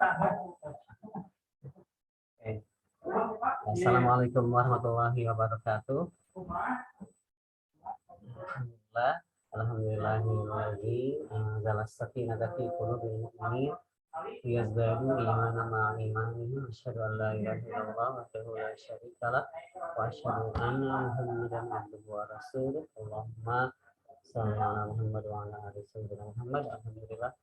Okay. Assalamualaikum warahmatullahi wabarakatuh. Alhamdulillahirobbilalamin. Sakinata fi qulubil mu'minin yazdadu imanan ma'a imanihim. Asyhadu an la ilaha illallah wahdahu la syarika lah wa asyhadu anna Muhammadan abduhu wa rasuluh. Allahumma shalli ala Muhammad wa ala ali sayyidina Muhammad. Alhamdulillah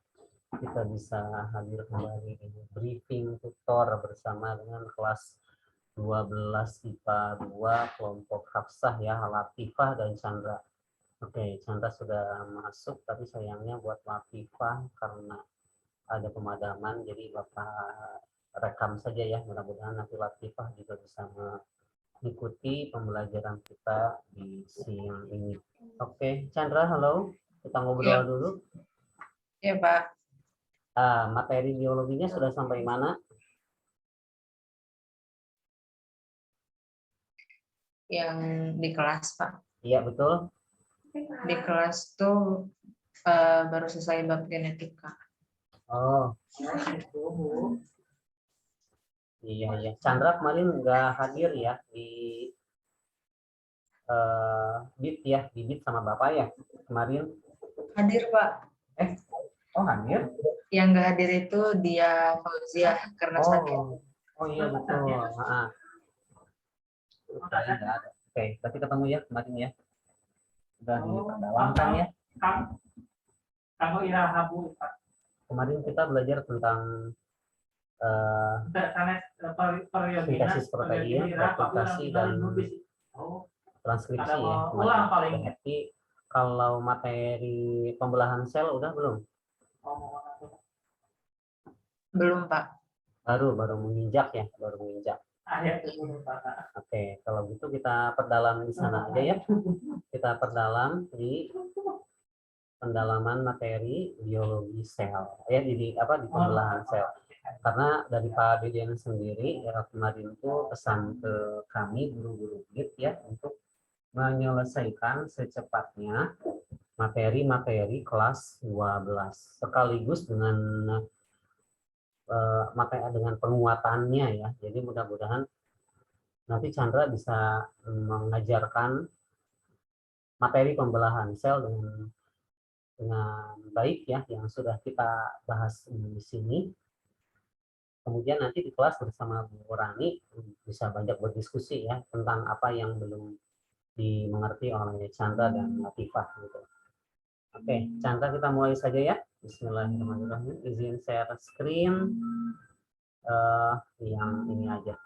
kita bisa hadir kembali di briefing tutor bersama dengan kelas 12 IPA 2 kelompok Hafsah ya, Latifah dan Chandra. Oke, Chandra sudah masuk, tapi sayangnya buat Latifah karena ada pemadaman, jadi Bapak rekam saja ya. Mudah-mudahan nanti Latifah juga bisa mengikuti pembelajaran kita di siang ini. Oke, Chandra, halo. Kita ngobrol dulu. Iya, Pak. Materi biologinya sudah sampai mana? Yang di kelas, Pak. Iya, betul. Di kelas tuh baru selesai bab genetika. Oh. Iya, ya. Chandra kemarin nggak hadir ya di BIT ya, di BIT sama Bapak ya kemarin. Hadir, Pak. Oh hadir? Yang nggak hadir itu dia Fauziah karena sakit. Oh iya betul. Saya nggak ada. Oke, berarti ketemu ya kemarin ya. Sudah diperdalamkan ya. Kamu irahabu. Kemarin kita belajar tentang sintesis protein, replikasi dan transkripsi ya. Berarti kalau materi pembelahan sel udah belum? Belum, Pak. Baru menginjak ya, baru menginjak. Oke, kalau gitu kita perdalam di sana aja ya. Kita perdalam di pendalaman materi biologi sel ya, di pembelahan sel. Karena dari Pak Didian sendiri ya, kemarin itu pesan ke kami guru-guru BIT ya untuk menyelesaikan secepatnya materi-materi kelas 12 sekaligus dengan dengan penguatannya ya. Jadi mudah-mudahan nanti Chandra bisa mengajarkan materi pembelahan sel dengan baik ya, yang sudah kita bahas di sini. Kemudian nanti di kelas bersama Bu Rani bisa banyak berdiskusi ya tentang apa yang belum dimengerti oleh Chandra dan Latifah gitu. Oke, Chandra kita mulai saja ya. Bismillahirrahmanirrahim. Izin share screen yang ini aja.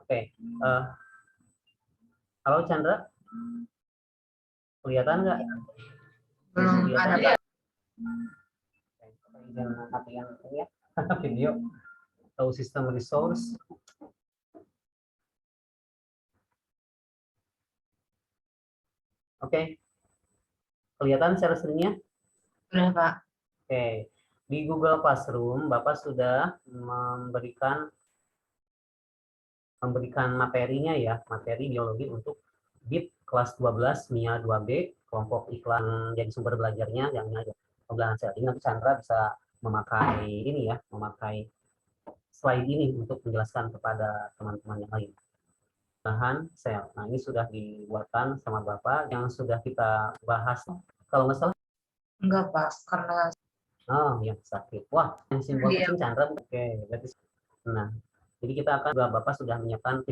Oke, halo Chandra, kelihatan nggak? Belum ada, Pak. Izin matikan ini ya video. Tahu sistem resource. Oke, kelihatan share screen-nya? Sudah, Pak. Oke, di Google Classroom Bapak sudah memberikan materinya ya, materi biologi untuk BIT kelas 12 MIA 2B kelompok iklan jadi sumber belajarnya yang ini aja, pembelahan sel. Jadi nanti Chandra bisa memakai ini ya, memakai slide ini untuk menjelaskan kepada teman-teman yang lain. Bahan sel. Nah, ini sudah dibuatkan sama Bapak yang sudah kita bahas. Kalau nggak salah? Enggak, Pak, karena yang sakit. Wah, yang simbol kucing Chandra. Oke, berarti. Nah, jadi kita akan Bapak sudah menyiapkan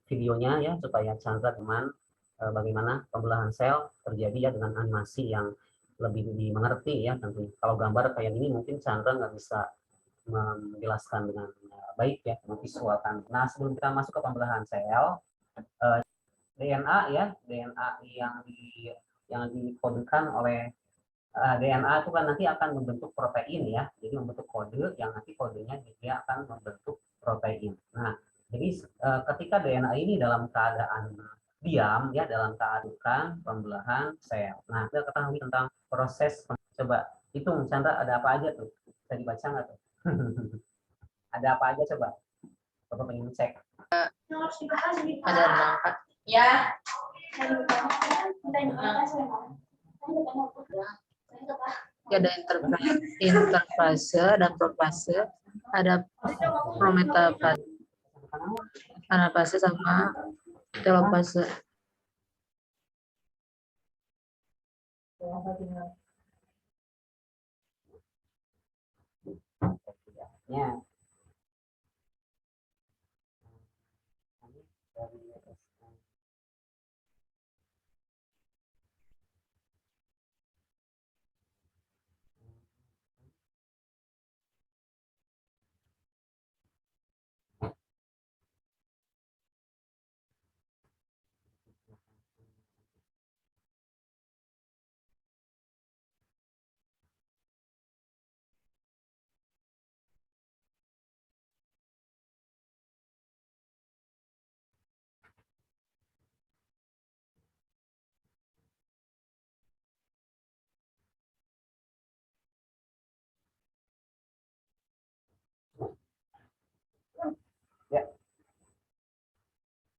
videonya ya supaya Chandra teman bagaimana pembelahan sel terjadi ya dengan animasi yang lebih dimengerti ya tentunya. Kalau gambar kayak ini mungkin Chandra nggak bisa menjelaskan dengan baik ya, memvisualkan. Nah, sebelum kita masuk ke pembelahan sel, DNA ya, DNA yang dikodekan oleh DNA itu kan nanti akan membentuk protein ya, jadi membentuk kode yang nanti kodenya dia akan membentuk protein. Nah, jadi ketika DNA ini dalam keadaan diam ya, dalam keadaan pembelahan sel. Nah, kita ketahui tentang proses. Coba hitung Chandra, ada apa aja tuh? Bisa dibaca nggak tuh? Ada apa aja coba? Bapak pengen cek. ada 6, Pak. Ya. Ada interfase dan profase, ada prometafase, anafase sama telofase. Ya.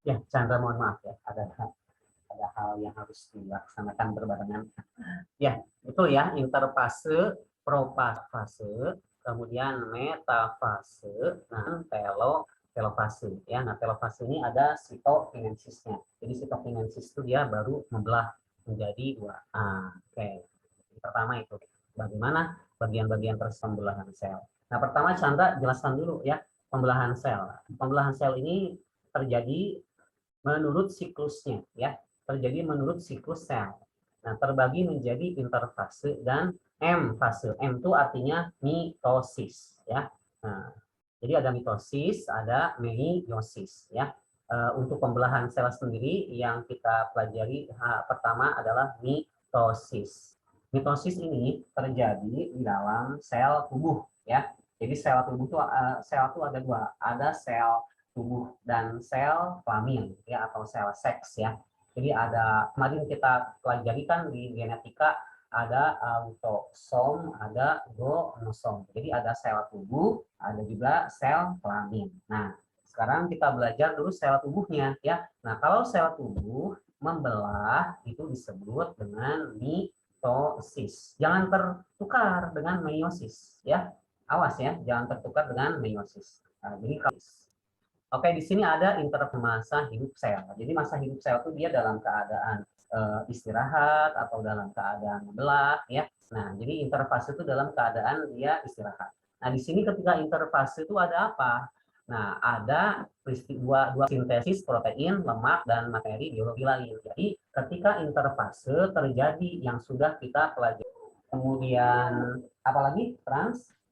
Ya, Chandra, mohon maaf ya, ada hal yang harus dilaksanakan berbarengan. Ya, itu ya, interfase, profase, kemudian metafase, nah telofase ya. Nah, telofase ini ada sitokinensisnya. Jadi sitokinensis itu dia baru membelah menjadi dua. Oke. Pertama itu bagaimana bagian-bagian pembelahan sel. Nah, pertama Chandra jelaskan dulu ya pembelahan sel. Pembelahan sel ini terjadi menurut siklusnya ya, terjadi menurut siklus sel. Nah, terbagi menjadi interfase dan M fase. M itu artinya mitosis ya. Nah, jadi ada mitosis, ada meiosis ya. Untuk pembelahan sel sendiri yang kita pelajari pertama adalah mitosis. Mitosis ini terjadi di dalam sel tubuh ya. Jadi sel tubuh itu ada dua, ada sel tubuh dan sel kelamin ya, atau sel seks ya. Jadi ada kemarin kita pelajari kan di genetika ada autosom, ada gonosom. Jadi ada sel tubuh, ada juga sel kelamin. Nah, sekarang kita belajar dulu sel tubuhnya ya. Nah, kalau sel tubuh membelah itu disebut dengan mitosis. Jangan tertukar dengan meiosis ya. Awas ya, jangan tertukar dengan meiosis. Nah, jadi oke, di sini ada masa hidup sel. Jadi masa hidup sel itu dia dalam keadaan istirahat atau dalam keadaan membelah ya. Nah, jadi interfase itu dalam keadaan dia istirahat. Nah, di sini ketika interfase itu ada apa? Nah, ada peristiwa dua sintesis protein, lemak, dan materi biologi lain. Jadi ketika interfase terjadi yang sudah kita pelajari. Kemudian apalagi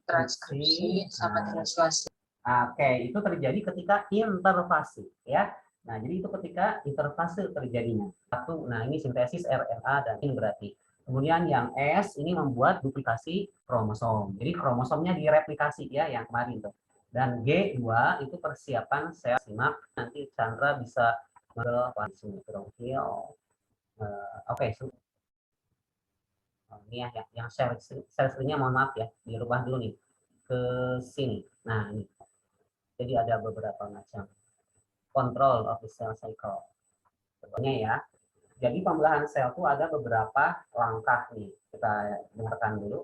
Transkripsi sama translasi. Oke, itu terjadi ketika interfase ya. Nah, jadi itu ketika interfase terjadinya. Satu, nah ini sintesis RNA dan ini berarti. Kemudian yang S ini membuat duplikasi kromosom. Jadi kromosomnya direplikasi ya yang kemarin tuh. Dan G2 itu persiapan sel simak. Nanti Chandra bisa langsung mikrofil. Oke, ini ya yang sel-selnya mohon maaf ya, dirubah dulu nih ke sini. Nah, ini. Jadi ada beberapa macam control of the cell cycle. Contohnya ya. Jadi pembelahan sel itu ada beberapa langkah nih. Kita dengarkan dulu.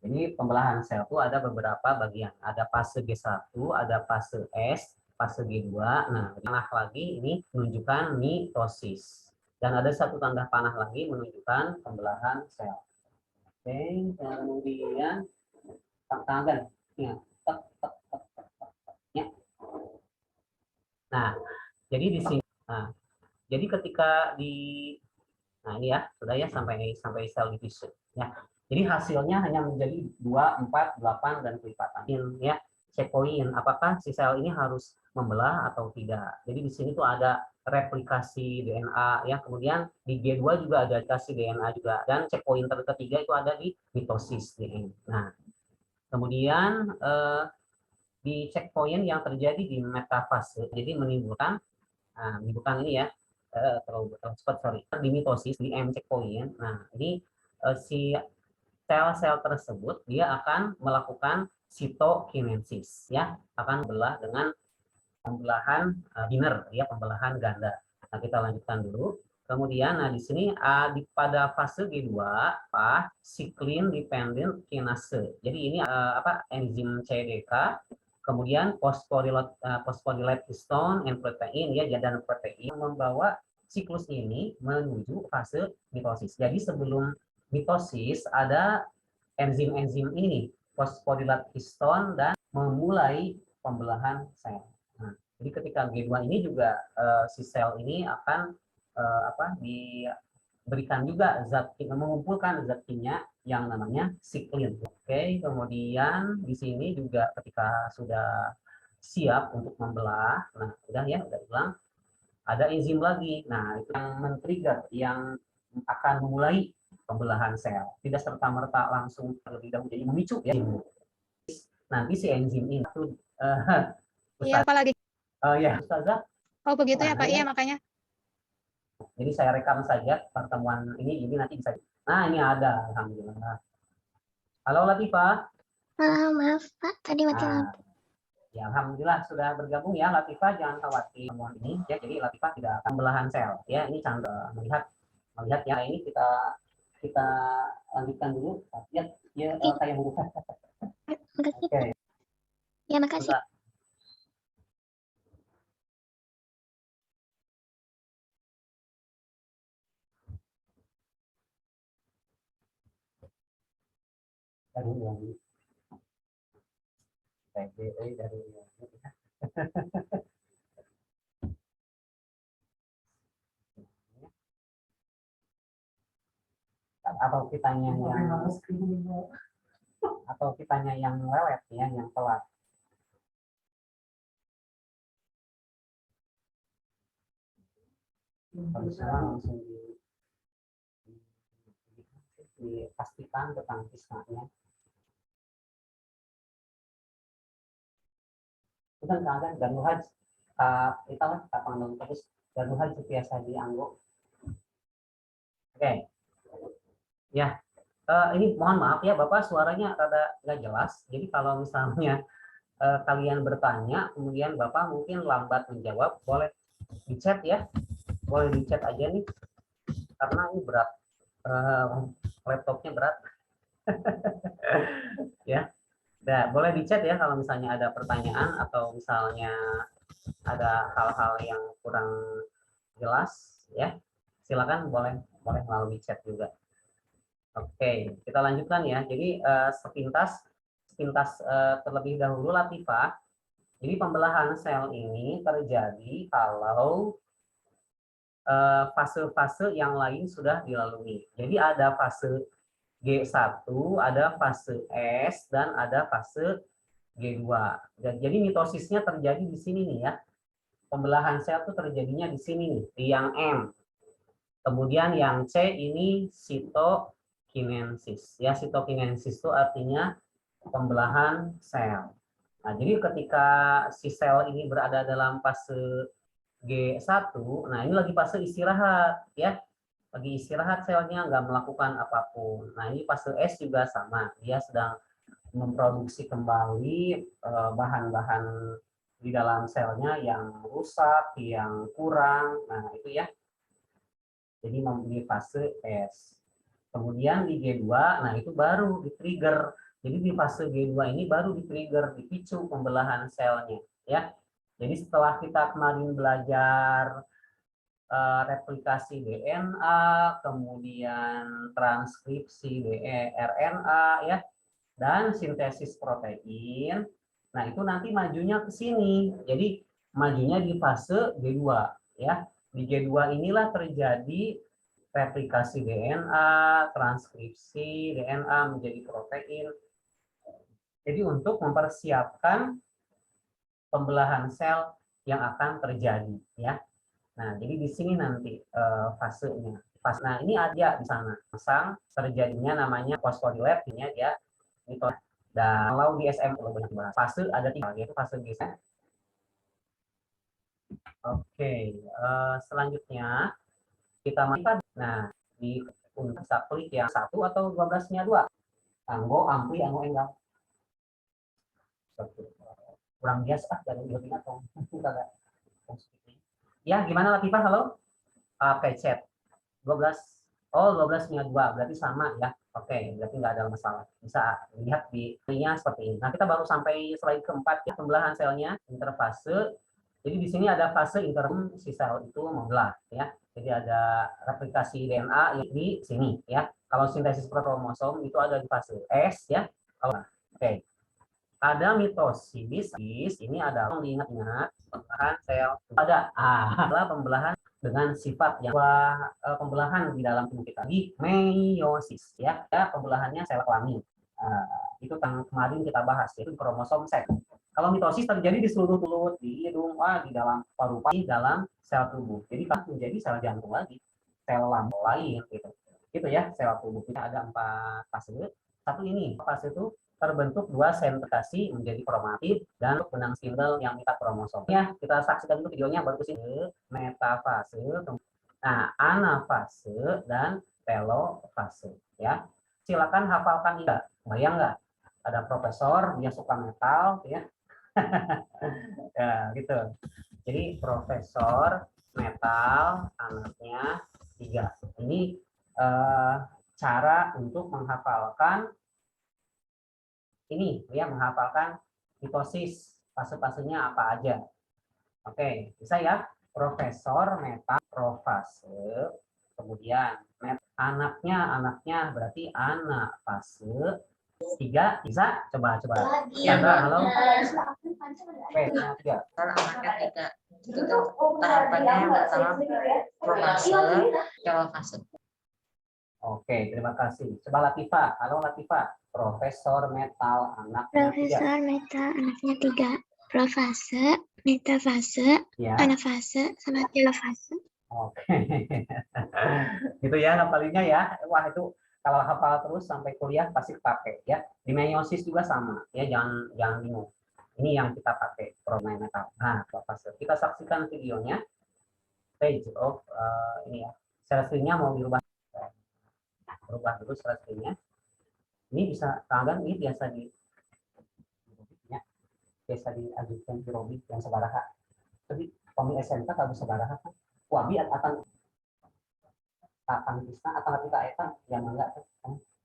Jadi pembelahan sel itu ada beberapa bagian. Ada fase G1, ada fase S, fase G2. Nah, panah lagi ini menunjukkan mitosis. Dan ada satu tanda panah lagi menunjukkan pembelahan sel. Oke, kemudian tangan. Ya. Nah, jadi di sini, jadi ketika nah ini ya sudah ya sampai sel division ya. Jadi hasilnya hanya menjadi 2, 4, 8 dan kelipatan ya. Checkpoint apakah si sel ini harus membelah atau tidak. Jadi di sini tuh ada replikasi DNA ya. Kemudian di G2 juga ada replikasi DNA juga, dan checkpoint ketiga itu ada di mitosis DNA. Nah, kemudian di checkpoint yang terjadi di metafase, jadi menimbulkan ini ya, terlalu cepat, sorry, di mitosis, di M checkpoint. Nah, ini si sel-sel tersebut dia akan melakukan sitokinesis ya, akan belah dengan pembelahan biner ya, pembelahan ganda. Nah, kita lanjutkan dulu. Kemudian, nah di sini pada fase G2 cyclin dependent kinase. Jadi ini enzim CDK, kemudian phosphorylated histone and protein ya, dan protein membawa siklus ini menuju fase mitosis. Jadi sebelum mitosis ada enzim-enzim ini, phosphorylated histone, dan memulai pembelahan sel. Nah, jadi ketika G2 ini juga si sel ini akan diberikan juga zat kimia, mengumpulkan zat kimia yang namanya siklin. Oke, kemudian di sini juga ketika sudah siap untuk membelah, nah udah bilang ada enzim lagi. Nah, itu yang men-trigger, yang akan memulai pembelahan sel. Tidak serta-merta langsung terlebih dahulu jadi memicu ya. Nanti si enzim ini tuh Iya, apalagi. ya, Ustazah. Oh, begitu ya, Pak. Iya, makanya. Jadi saya rekam saja pertemuan ini nanti bisa. Nah, ini ada, alhamdulillah. Halo Latifah. Halo, maaf Pak, tadi mati lampu. Ya, alhamdulillah sudah bergabung ya Latifah, jangan khawatir pertemuan ini ya. Jadi Latifah tidak akan belahan sel ya. Ini Chandra melihat ya, ini kita lanjutkan dulu. Ya, saya buku. Oke. Ya, makasih. Dari atau kitanya yang lewat ya, yang telat. Harusnya langsung dipastikan tentang kisahnya. Bukan keadaan Darul Hajj, kita panggung terus Darul Hajj biasa dianggo. Oke. Ya, ini mohon maaf ya Bapak, suaranya rada nggak jelas. Jadi kalau misalnya kalian bertanya, kemudian Bapak mungkin lambat menjawab, boleh di chat ya, boleh di chat aja nih, karena ini berat, laptopnya berat. Ya. Nah, boleh di chat ya kalau misalnya ada pertanyaan atau misalnya ada hal-hal yang kurang jelas ya. Silakan boleh melalui chat juga. Oke, kita lanjutkan ya. Jadi sepintas terlebih dahulu Latifah. Jadi pembelahan sel ini terjadi kalau fase-fase yang lain sudah dilalui. Jadi ada fase G1, ada fase S, dan ada fase G2. Jadi mitosisnya terjadi di sini nih ya. Pembelahan sel itu terjadinya di sini nih, di yang M. Kemudian yang C ini sitokinesis. Ya, sitokinesis itu artinya pembelahan sel. Nah, jadi ketika si sel ini berada dalam fase G1, nah ini lagi fase istirahat ya. Lagi istirahat selnya, nggak melakukan apapun. Nah, ini fase S juga sama, dia sedang memproduksi kembali bahan-bahan di dalam selnya yang rusak, yang kurang. Nah, itu ya. Jadi di fase S. Kemudian di G2, nah itu baru di-trigger. Jadi di fase G2 ini baru di-trigger, dipicu pembelahan selnya. Ya. Jadi setelah kita kemarin belajar replikasi DNA, kemudian transkripsi RNA, ya, dan sintesis protein. Nah, itu nanti majunya ke sini. Jadi majunya di fase G2, ya. Di G2 inilah terjadi replikasi DNA, transkripsi DNA menjadi protein. Jadi untuk mempersiapkan pembelahan sel yang akan terjadi, ya. Nah, jadi di sini nanti fasenya. Nah, ini ada di sana. Pasang terjadinya namanya phosphorylated, dia itu. Dan kalau di SM perlu banyak bahas. Fase ada 3, yaitu fase G. Oke, selanjutnya kita masuk. Nah, di untuk klik yang 1 atau 12-nya 2. Anggo, ampli, anggo enggak. Kurang biasa dari atau ya, gimana Latifah? Halo? Oke, chat. 12. Oh, 12-nya 2, berarti sama ya. Oke, berarti nggak ada masalah. Bisa lihat di ininya seperti ini. Nah, kita baru sampai slide keempat ya, pembelahan selnya, interfase. Jadi di sini ada fase interim, si sel itu membelah ya. Jadi ada replikasi DNA di sini ya. Kalau sintesis kromosom itu ada di fase S ya. Kalau oke. Ada mitosis, ini adalah diingat-ingat pembelahan sel. Adalah pembelahan dengan sifat yang pembelahan di dalam tubuh kita di meiosis ya, pembelahannya sel kelamin. Itu yang kemarin kita bahas yaitu kromosom seks. Kalau mitosis terjadi di seluruh mulut, di hidung, di dalam paru-paru, di dalam sel tubuh. Jadi kan menjadi sel jantung lagi, sel lambung lain gitu. Gitu ya, sel tubuh kita ada 4 fase. Satu ini fase itu terbentuk 2 sentrasi menjadi kromatit dan benang spindle yang mengikat kromosom. Ya, kita saksikan dulu videonya baru sini metafase, nah anafase dan telofase ya. Silakan hafalkan ini. Bayang nggak? Ada profesor dia suka metal ya. Ya, gitu. Jadi profesor metal anaknya 3. Ini cara untuk menghafalkan ini ya, menghafalkan mitosis, fase-fasenya apa aja. Oke, bisa ya. Profesor metal profase, kemudian anaknya berarti anak fase 3. Bisa coba Iya, Sandra, Pak. halo. Oke, 3. Kalau anaknya 3. Itu tuh tahapannya yang pertama profase, telofase. Oke, terima kasih. Coba Latifah. Halo Latifah. Profesor metal anaknya 3. Profesor metal anaknya 3. Profase, metafase, Ya. anafase, sama telofase. Oke. Gitu ya hafalinnya ya. Wah, itu kalau hafal terus sampai kuliah pasti pakai ya. Di meiosis juga sama ya, jangan bingung. Ini yang kita pakai program metal. Nah, kita saksikan videonya. Page of ini ya. Share screen-nya mau dirubah. Berubah dulu share screen-nya. Ini bisa tangan ini biasa diajukan di Robi yang sabaraha. Jadi kami SMK kalau sabaraha kan wabi akan kisna atau kita eta yang enggak.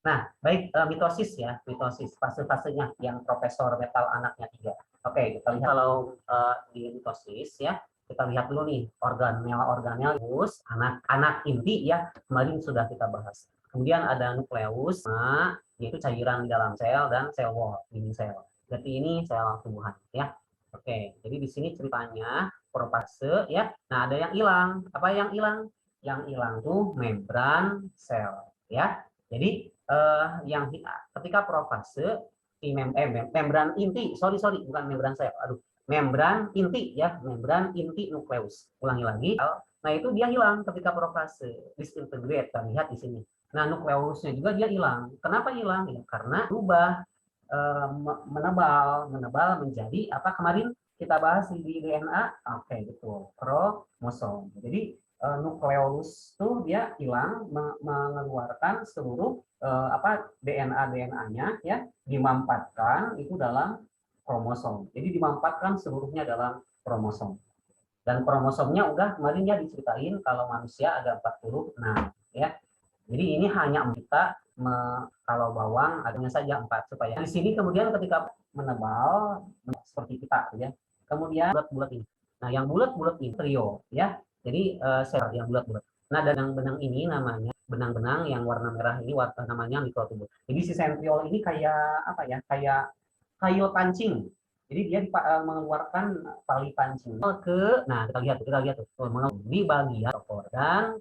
Nah, baik mitosis ya, mitosis fase-fasenya yang profesor metal anaknya 3. Oke, kita lihat kalau di mitosis ya. Kita lihat dulu nih organel anak inti ya, kemarin sudah kita bahas. Kemudian ada nukleus, yaitu cairan di dalam sel dan sel wall, dinding sel. Berarti ini sel tumbuhan ya. Oke, jadi di sini ceritanya profase ya. Nah, ada yang hilang. Apa yang hilang? Yang hilang tuh membran sel ya. Jadi yang ketika profase membran inti, sorry bukan membran sel. Aduh, membran inti ya, membran inti nukleus. Ulangi lagi. Nah, itu dia hilang ketika profase, disintegrate. Kita lihat di sini. Nah, nukleusnya juga dia hilang. Kenapa hilang? Ya, karena berubah menebal menjadi apa kemarin kita bahas di DNA. Oke, betul. Kromosom. Jadi nukleus tuh dia hilang, mengeluarkan seluruh DNA-nya ya, dimampatkan itu dalam kromosom. Jadi dimampatkan seluruhnya dalam kromosom. Dan kromosomnya udah kemarin ya diceritain kalau manusia ada 46 ya. Jadi ini hanya kita kalau bawang adanya saja 4 supaya di sini kemudian ketika menebal seperti kita ya. Kemudian bulat-bulat ini. Nah, yang bulat-bulat ini trio ya. Jadi sel yang bulat-bulat. Nah, benang-benang ini namanya benang-benang yang warna merah ini namanya mikrotubul. Jadi si sentriol ini kayak apa ya? Kayak kail pancing. Jadi dia mengeluarkan tali pancing nah kita lihat tuh di bagian ekor dan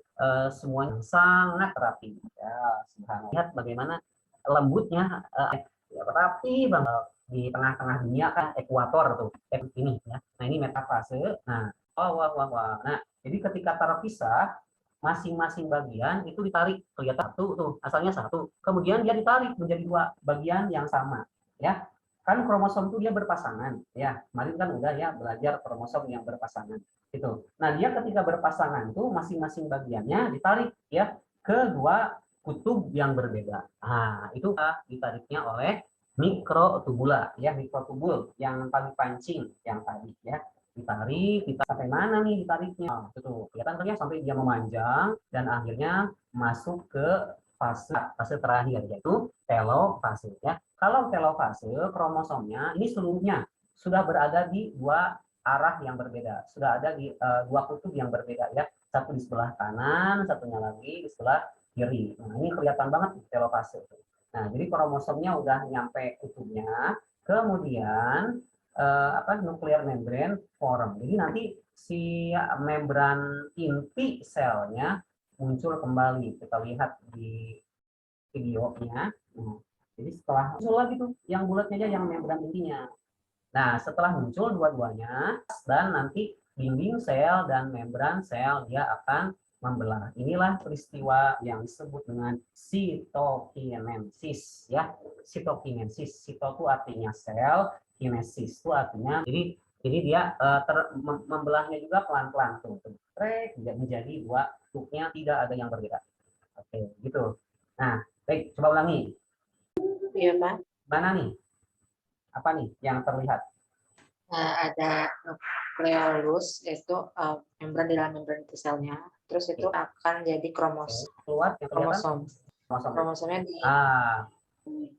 semuanya sangat rapi ya. Subhanallah. Lihat bagaimana lembutnya rapi banget di tengah-tengah dunia kan ekuator tuh ini ya. Nah, ini metafase. Nah, wah. Nah, jadi ketika terpisah masing-masing bagian itu ditarik, kelihatan satu tuh asalnya satu, kemudian dia ditarik menjadi 2 bagian yang sama ya. Kan kromosom itu dia berpasangan ya, kemarin kan udah ya belajar kromosom yang berpasangan itu. Nah, dia ketika berpasangan tuh masing-masing bagiannya ditarik ya ke 2 kutub yang berbeda. Nah, itu ditariknya oleh mikrotubula ya, mikrotubul yang tali pancing yang tadi ya. Ditarik sampai mana nih ditariknya? Nah, itu kelihatan kan ya sampai dia memanjang dan akhirnya masuk ke fase terakhir yaitu telofase ya. Kalau telofase kromosomnya ini seluruhnya sudah berada di dua arah yang berbeda, sudah ada di dua kutub yang berbeda ya. Satu di sebelah kanan, satunya lagi di sebelah kiri. Nah, ini kelihatan banget telofase. Nah, jadi kromosomnya udah nyampe kutubnya, kemudian nuklear membrane form. Jadi nanti si membran inti selnya muncul kembali. Kita lihat di videonya. Nah, jadi setelah muncul lagi tuh yang bulatnya aja yang membran intinya. Nah, setelah muncul dua-duanya dan nanti dinding sel dan membran sel dia akan membelah. Inilah peristiwa yang disebut dengan sitokinesis ya. Sitokinesis. Sito itu artinya sel, kinesis itu artinya jadi dia membelahnya juga pelan-pelan tuh. Trek menjadi dua kutubnya tidak ada yang berbeda. Oke, gitu. Nah, baik, coba ulangi. Iya, Pak. Mana nih? Apa nih yang terlihat? Ada nukleolus, yaitu membran di dalam membran inti selnya. Terus itu akan jadi kromosom. Keluar yang kelihatan? Kromosom. Kromosom. Kromosomnya di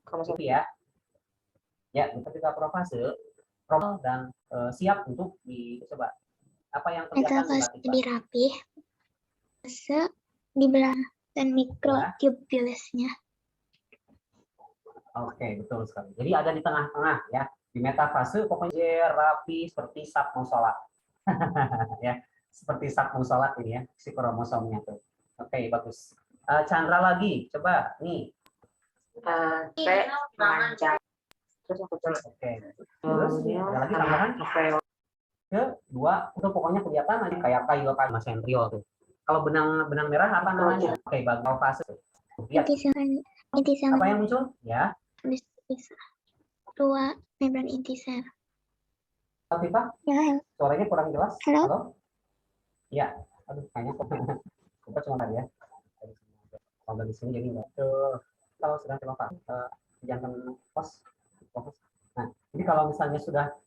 kromosom. Itu ya. Ya, ketika profase dan siap untuk dicoba. Apa yang kelihatan? Metafase dirapih, fase dibelah dan mikrotubulusnya. Oke, betul sekali. Jadi ada di tengah-tengah ya. Di metafase pokoknya rapi seperti sak musola. Ya, seperti sak musola ini ya, si kromosomnya tuh. Oke, bagus. Chandra lagi, coba nih. Memanjang. Terus yang betul. Oke. Terus ada lagi tambahan? Kedua, itu pokoknya kelihatan aja kayak kayu mesentriol tuh. Kalau benang merah apa namanya? Oke, bagian fase. Lihat. Inti sel. Apa yang muncul? Ya. Dua membran inti sel. Alfifa? Ya. Suaranya kurang jelas. Halo? Halo? Ya. Aduh, kayaknya kok cuma tadi ya. Kalau dari sini jadi enggak. Kalau sedang terlupa, jangan fokus. Nah, jadi kalau misalnya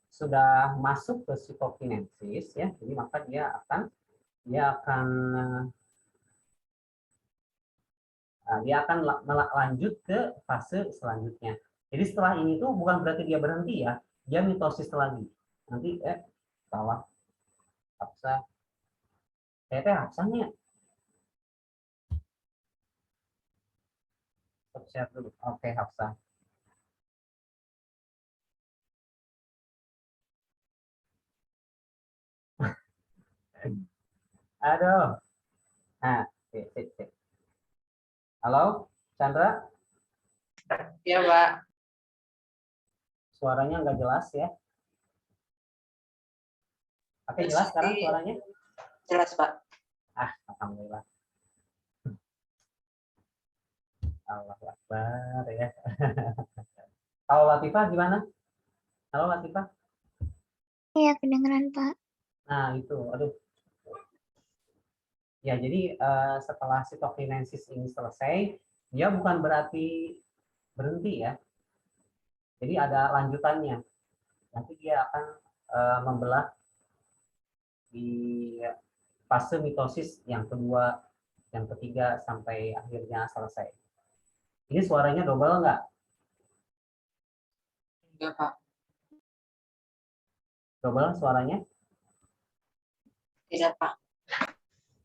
sudah masuk ke sitokinesis ya, jadi maka dia akan lanjut ke fase selanjutnya. Jadi setelah ini tuh bukan berarti dia berhenti ya, dia mitosis lagi. Nanti salah. Hafsah. Hafsahnya. Stop share dulu. Oke, Hafsah. Aduh. Nah, sip. Halo, Chandra? Iya, Pak. Suaranya nggak jelas ya? Oke, jelas sekarang suaranya? Jelas, Pak. Alhamdulillah. Allahu Akbar ya. Kalau Latifah gimana? Halo Latifah? Iya, kedengeran, Pak. Nah, itu. Aduh. Ya, jadi setelah sitokinesis ini selesai, dia bukan berarti berhenti ya. Jadi ada lanjutannya. Nanti dia akan membelah di fase mitosis yang kedua, yang ketiga, sampai akhirnya selesai. Ini suaranya double nggak? Enggak, Pak. Double suaranya? Tidak, Pak.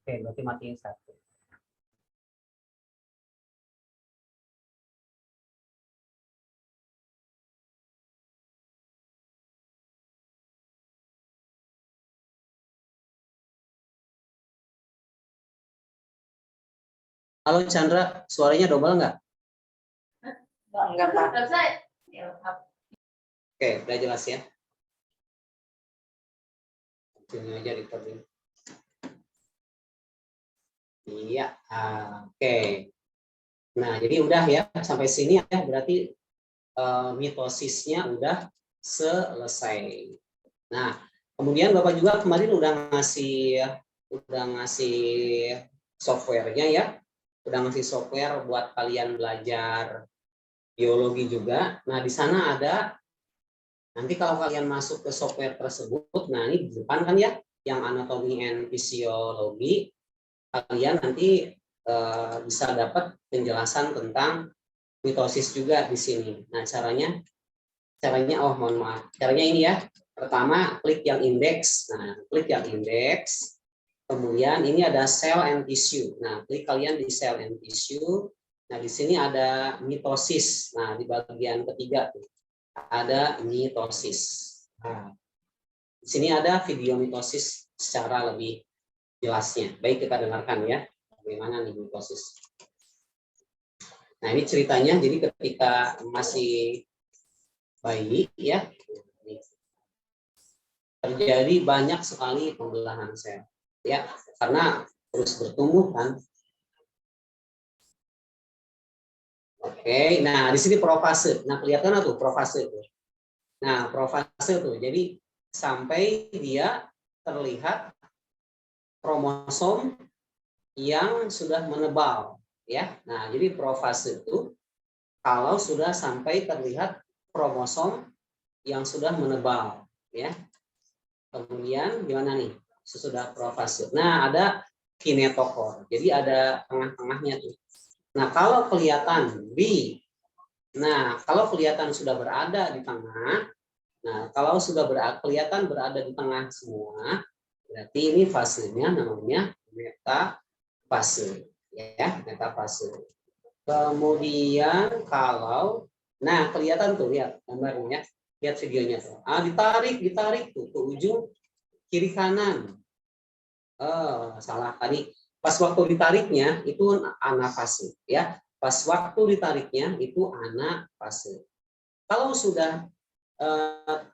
Oke, berarti matiin satu. Halo Chandra, suaranya double nggak? Enggak, Pak. Oke, udah jelas ya. Ini aja recording. Iya, oke. Nah, jadi udah ya sampai sini ya berarti mitosisnya udah selesai. Nah, kemudian Bapak juga kemarin udah ngasih softwarenya ya. Udah ngasih software buat kalian belajar biologi juga. Nah, di sana ada Nanti kalau kalian masuk ke software tersebut, nah ini di depan kan ya, yang anatomi and fisiologi, kalian nanti bisa dapat penjelasan tentang mitosis juga di sini. Nah, caranya oh mohon maaf. Caranya ini ya. Pertama, klik yang indeks. Nah, klik yang indeks. Kemudian ini ada cell and tissue. Nah, klik kalian di cell and tissue. Nah, di sini ada mitosis. Nah, di bagian ketiga tuh ada mitosis. Nah, di sini ada video mitosis secara lebih jelasnya. Baik, kita dengarkan ya. Bagaimana nih mitosis? Nah, ini ceritanya. Jadi ketika masih bayi ya, terjadi banyak sekali pembelahan sel ya, karena terus bertumbuh kan. Oke, nah di sini profase. Nah, kelihatan tuh profase tuh. Nah, profase tuh. Jadi sampai dia terlihat kromosom yang sudah menebal ya. Nah, jadi profase itu kalau sudah sampai terlihat kromosom yang sudah menebal ya. Kemudian gimana nih sesudah profase? Nah, ada kinetokor. Jadi ada tengah-tengahnya tuh. Nah, kalau kelihatan sudah berada di tengah, nah kalau sudah kelihatan berada di tengah semua, berarti ini fasenya namanya metafase ya, metafase. Kemudian kalau kelihatan tuh, lihat gambarnya, lihat videonya tuh. Ditarik tuh ke ujung kiri kanan. Salah tadi. Pas waktu ditariknya itu anafase ya. Pas waktu ditariknya itu anafase. Kalau sudah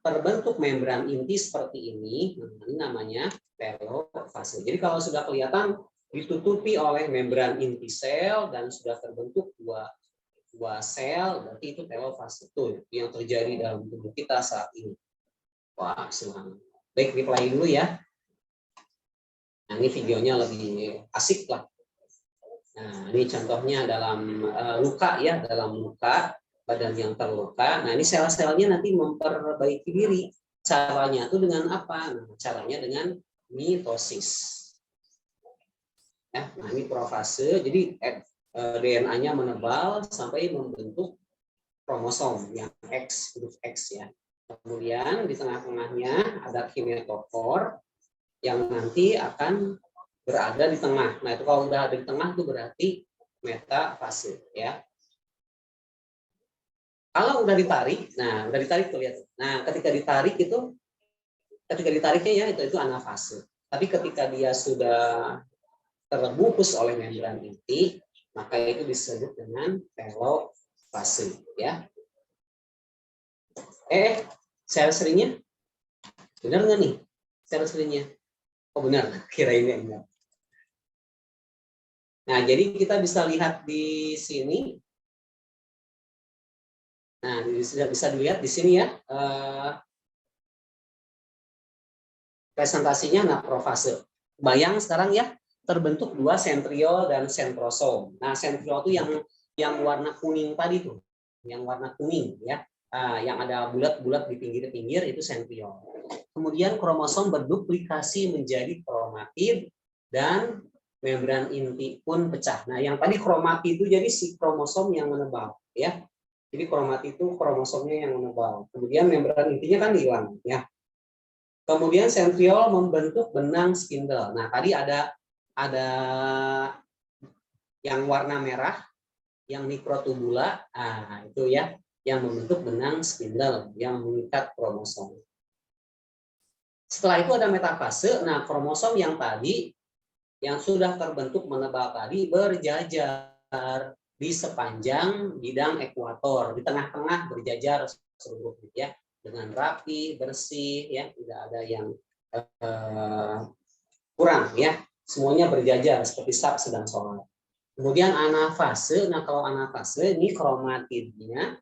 terbentuk membran inti seperti ini namanya telofase. Jadi kalau sudah kelihatan ditutupi oleh membran inti sel dan sudah terbentuk dua sel, berarti itu telofase. Itu yang terjadi dalam tubuh kita saat ini. Wah, silahkan. Baik, replay dulu ya. Nah, ini videonya lebih asik lah. Nah, ini contohnya dalam luka ya, dalam luka, badan yang terluka. Nah, ini sel-selnya nanti memperbaiki diri. Caranya itu dengan apa? Nah, caranya dengan mitosis. Ya, nah ini profase. Jadi DNA-nya menebal sampai membentuk kromosom yang X, huruf X ya. Kemudian di tengah-tengahnya ada kinetokor yang nanti akan berada di tengah. Nah, itu kalau udah ada di tengah itu berarti metafase ya. Kalau udah ditarik, udah ditarik tuh lihat. Nah, ketika ditariknya ya itu anafase. Tapi ketika dia sudah terbungkus oleh membran inti, maka itu disebut dengan telofase ya. Sel seringnya benar nggak nih? Sel seringnya? Oh benar, kirainnya enggak. Nah, jadi kita bisa lihat di sini. Nah, sudah bisa dilihat di sini ya. Presentasinya profase. Bayang sekarang ya, terbentuk dua sentriol dan sentrosom. Nah, sentriol itu yang warna kuning tadi tuh. Yang warna kuning ya. Yang ada bulat-bulat di pinggir-pinggir itu sentriol. Kemudian kromosom berduplikasi menjadi kromatid dan membran inti pun pecah. Nah, yang tadi kromatid itu jadi si kromosom yang menebal, ya. Jadi kromatid itu kromosomnya yang menebal. Kemudian membran intinya kan hilang, ya. Kemudian sentriol membentuk benang spindle. Nah, tadi ada yang warna merah, yang mikrotubula, itu ya, yang membentuk benang spindle yang mengikat kromosom. Setelah itu ada metafase. Nah, kromosom yang tadi yang sudah terbentuk menebal tadi berjajar di sepanjang bidang ekuator, di tengah-tengah berjajar seluruh ya, dengan rapi, bersih ya, tidak ada yang kurang ya. Semuanya berjajar seperti saf sedang sholat. Kemudian anafase. Nah, kalau anafase ini kromatidnya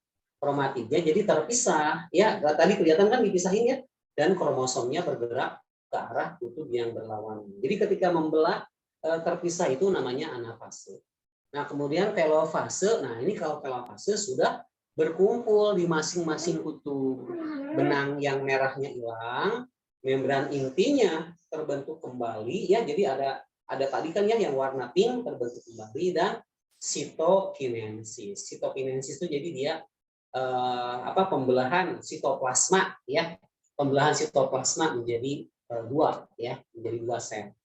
jadi terpisah ya. Tadi kelihatan kan dipisahin ya. Dan kromosomnya bergerak ke arah kutub yang berlawanan. Jadi ketika membelah terpisah itu namanya anafase. Nah, kemudian telofase. Nah, ini kalau telofase sudah berkumpul di masing-masing kutub benang yang merahnya hilang, membran intinya terbentuk kembali ya. Jadi ada tadi kan ya yang warna pink terbentuk kembali dan sitokinensis. Sitokinensis itu jadi dia pembelahan sitoplasma ya. Pembelahan sitoplasma menjadi dua ya, menjadi dua sel.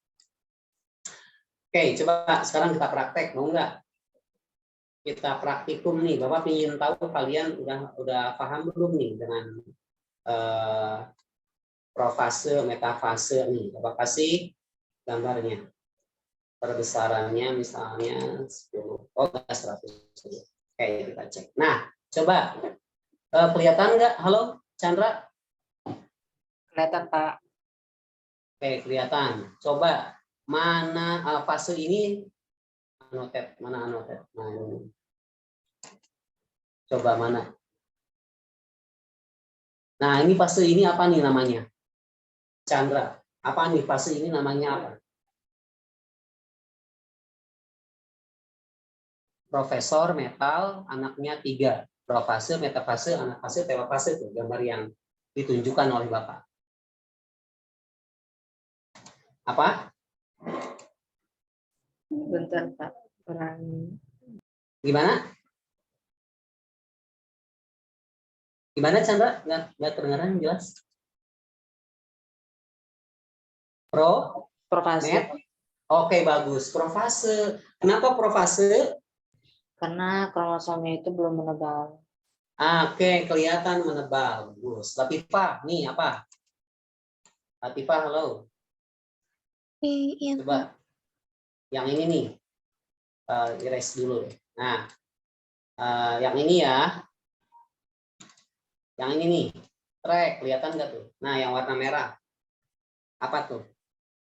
Oke, coba sekarang kita praktek, mau nggak? Kita praktikum nih, Bapak ingin tahu kalian udah paham belum nih dengan profase, metafase nih. Bapak kasih gambarnya. Perbesarannya misalnya 10, 100. Oke, kita cek. Nah, coba kelihatan nggak? Halo, Chandra? Kelihatan, Pak. Oke, kelihatan. Coba mana fase ini? Anotet, mana anotet? Nah, ini. Coba mana? Nah, ini fase ini apa nih namanya? Chandra, apa nih fase ini namanya apa? Profesor, metal, anaknya 3. Profase, metafase, anafase, telofase itu gambar yang ditunjukkan oleh Bapak. Apa? Bentar, Pak. Gimana? Gimana Chandra? Nggak terdengar jelas. Profase. Oke, bagus. Profase. Kenapa profase? Karena kromosomnya itu belum menebal. Oke, kelihatan menebal. Bagus. Latifah, nih apa? Latifah, halo. Iya, Coba. Yang ini nih. Erase dulu. Nah, yang ini ya. Yang ini nih. Track, kelihatan nggak tuh? Nah, yang warna merah. Apa tuh?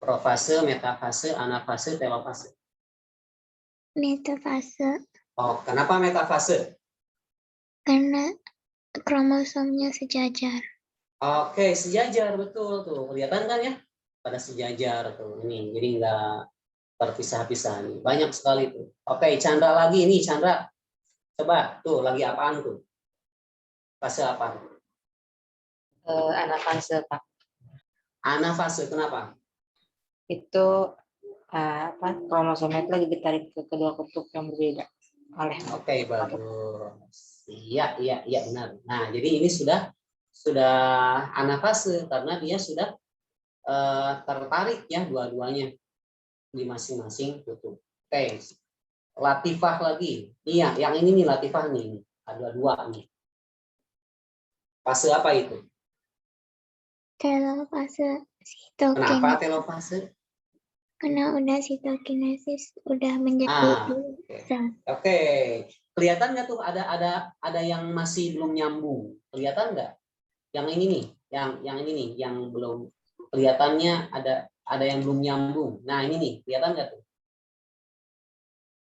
Profase, metafase, anafase, telofase. metafase. Oh, kenapa metafase? Karena kromosomnya sejajar. Oke, sejajar, betul tuh. Kelihatan kan ya? Pada sejajar tuh. Ini, jadi nggak terpisah-pisah nih. Banyak sekali tuh. Oke, Chandra lagi nih, Chandra. Coba tuh lagi apaan tuh? Fase apa? Anafase, Pak. Anafase, kenapa? Itu kromosomnya itu lagi ditarik ke kedua kutub yang berbeda oleh. Oke, bagus. Iya benar. Nah, jadi ini sudah anafase karena dia sudah tertarik ya dua-duanya di masing-masing kutub. Oke. Latifah lagi. Iya, yang ini nih Latifah nih. Ada dua nih. Fase apa itu? Telofase Kenapa sitokinesis. telofase? Karena udah sitokinesis udah menjadi sel. Oke. Kelihatan nggak tuh ada yang masih belum nyambung? Kelihatan nggak? Yang ini nih, yang ini nih, yang belum kelihatannya ada yang belum nyambung. Nah, ini nih, kelihatan nggak tuh?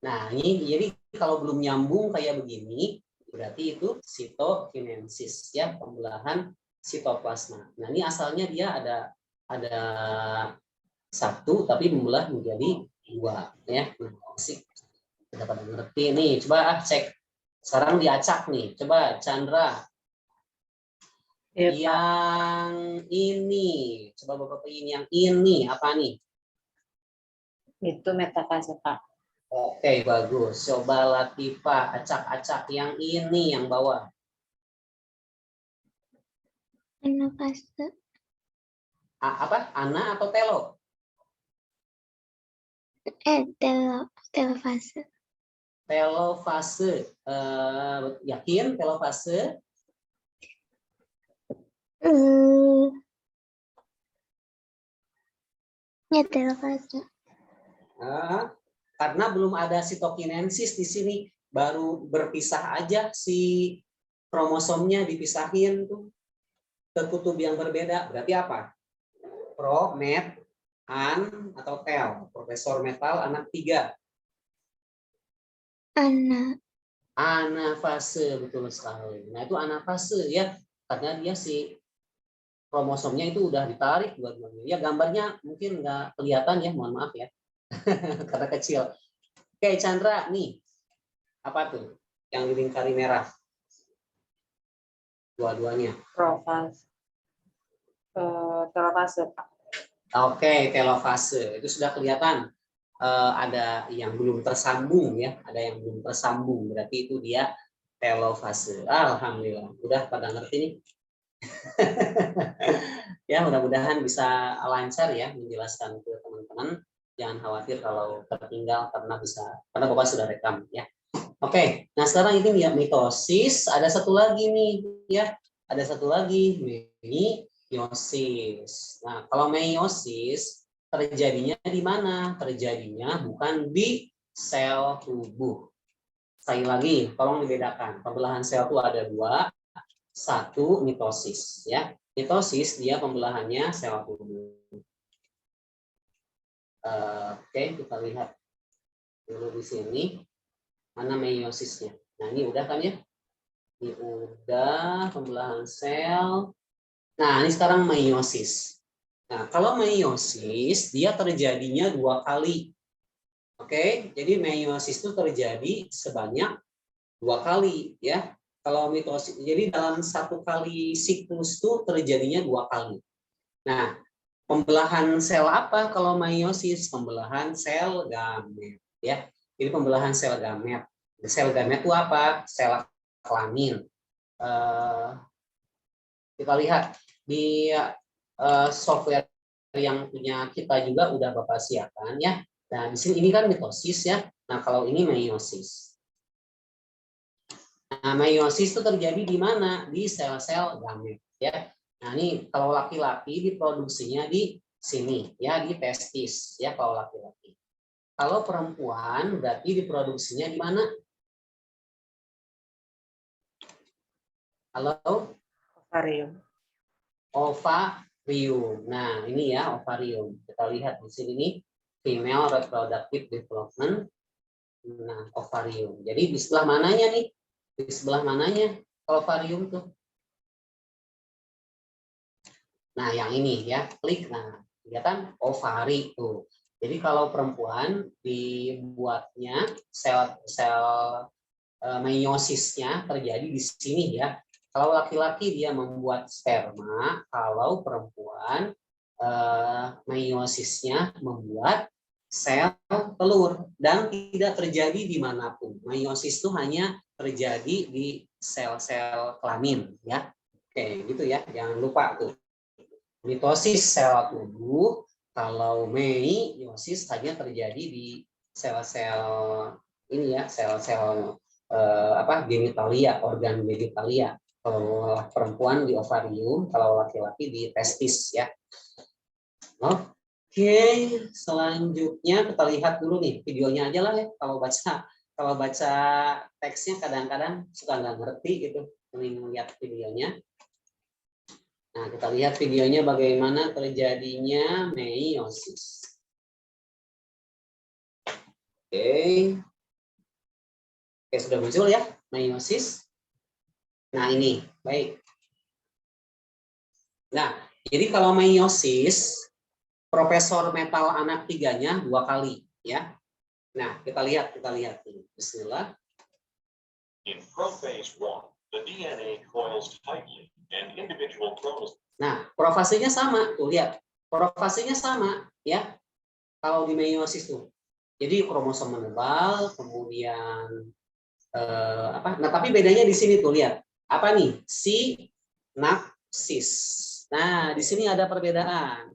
Nah, ini jadi kalau belum nyambung kayak begini, berarti itu sitokinensis ya, pembelahan sitoplasma. Nah, ini asalnya dia ada satu tapi membelah menjadi dua ya. Asik. Kita pada ngerti nih. Coba cek. Sekarang diacak nih. Coba Chandra. Yang ini. Coba Bapak pilih yang ini apa nih? Itu metafase, Pak. Oke, bagus. Coba Latifah acak-acak yang ini yang bawah. Anafase. Apa? Ana atau telo? Telofase. Telofase. Yakin telofase? Ya, telofase. Karena belum ada sitokinensis di sini, baru berpisah aja si kromosomnya dipisahin tuh ke kutub yang berbeda. Berarti apa? Pro, met, an atau tel. Profesor metal anak 3. Anafase, betul sekali. Nah, itu anafase ya, karena dia si kromosomnya itu udah ditarik dua-duanya. Ya, gambarnya mungkin nggak kelihatan ya, mohon maaf ya. Karena kecil. Oke, Chandra nih. Apa tuh yang dilingkari merah? Dua-duanya. Telofase. Oke, telofase itu sudah kelihatan. Ada yang belum tersambung ya, ada yang belum tersambung, berarti itu dia telofase. Alhamdulillah, udah pada ngerti nih. Ya, mudah-mudahan bisa lancar ya menjelaskan ke teman-teman. Jangan khawatir kalau tertinggal karena Bapak sudah rekam ya. Oke, nah sekarang ini ya mitosis, ada satu lagi nih ya, ada satu lagi meiosis. Nah, kalau meiosis terjadinya di mana? Terjadinya bukan di sel tubuh. Sekali lagi, tolong dibedakan. Pembelahan sel itu ada dua. Satu mitosis, ya. Mitosis dia pembelahannya sel tubuh. Oke, kita lihat dulu di sini mana meiosisnya. Nah, ini udah kan ya? Ini udah pembelahan sel. Nah, ini sekarang meiosis. Nah, kalau meiosis dia terjadinya 2 kali. Oke, jadi meiosis itu terjadi sebanyak 2 kali ya. Kalau mitosis, jadi dalam 1 kali siklus itu terjadinya 2 kali. Nah, pembelahan sel apa kalau meiosis? Pembelahan sel gamet ya. Jadi pembelahan sel gamet. Sel gamet itu apa? Sel kelamin. Kita lihat di software yang punya kita juga udah Bapak siapkan ya. Nah, di sini ini kan mitosis ya. Nah, kalau ini meiosis. Nah, meiosis itu terjadi di mana? Di sel-sel gamet ya. Nah, ini kalau laki-laki diproduksinya di sini ya, di testis ya kalau laki-laki. Kalau perempuan berarti diproduksinya di mana? Halo? Ovarium. Ovarium. Nah, ini ya ovarium. Kita lihat di sini nih, female reproductive development. Nah, ovarium. Jadi di sebelah mananya nih? Di sebelah mananya ovarium tuh? Nah, yang ini ya, klik. Nah, kelihatan ovari tuh. Jadi kalau perempuan dibuatnya sel-sel meiosisnya terjadi di sini ya. Kalau laki-laki dia membuat sperma, kalau perempuan meiosisnya membuat sel telur dan tidak terjadi dimanapun. Meiosis itu hanya terjadi di sel-sel kelamin ya. Oke, gitu ya. Jangan lupa tuh. Mitosis sel tubuh, kalau meiosis hanya terjadi di sel-sel ini ya, sel-sel genitalia, organ genitalia. Kalau perempuan di ovarium, kalau laki-laki di testis ya. Oke, selanjutnya kita lihat dulu nih videonya aja lah ya. Kalau baca teksnya kadang-kadang suka nggak ngerti gitu, mending lihat videonya. Nah, kita lihat videonya bagaimana terjadinya meiosis. Oke, sudah muncul ya meiosis. Nah, ini baik. Nah, jadi kalau meiosis, Profesor Metal anak 3-nya 2 kali ya. Nah, kita lihat ini. Bismillah. In prophase 1, the DNA coils tightly and individual chromosomes. Nah, profasenya sama, tuh lihat. Profasenya sama ya. Kalau di meiosis tuh. Jadi kromosom menebal, kemudian Nah, tapi bedanya di sini tuh lihat. Apa nih? Sinapsis. Nah, di sini ada perbedaan.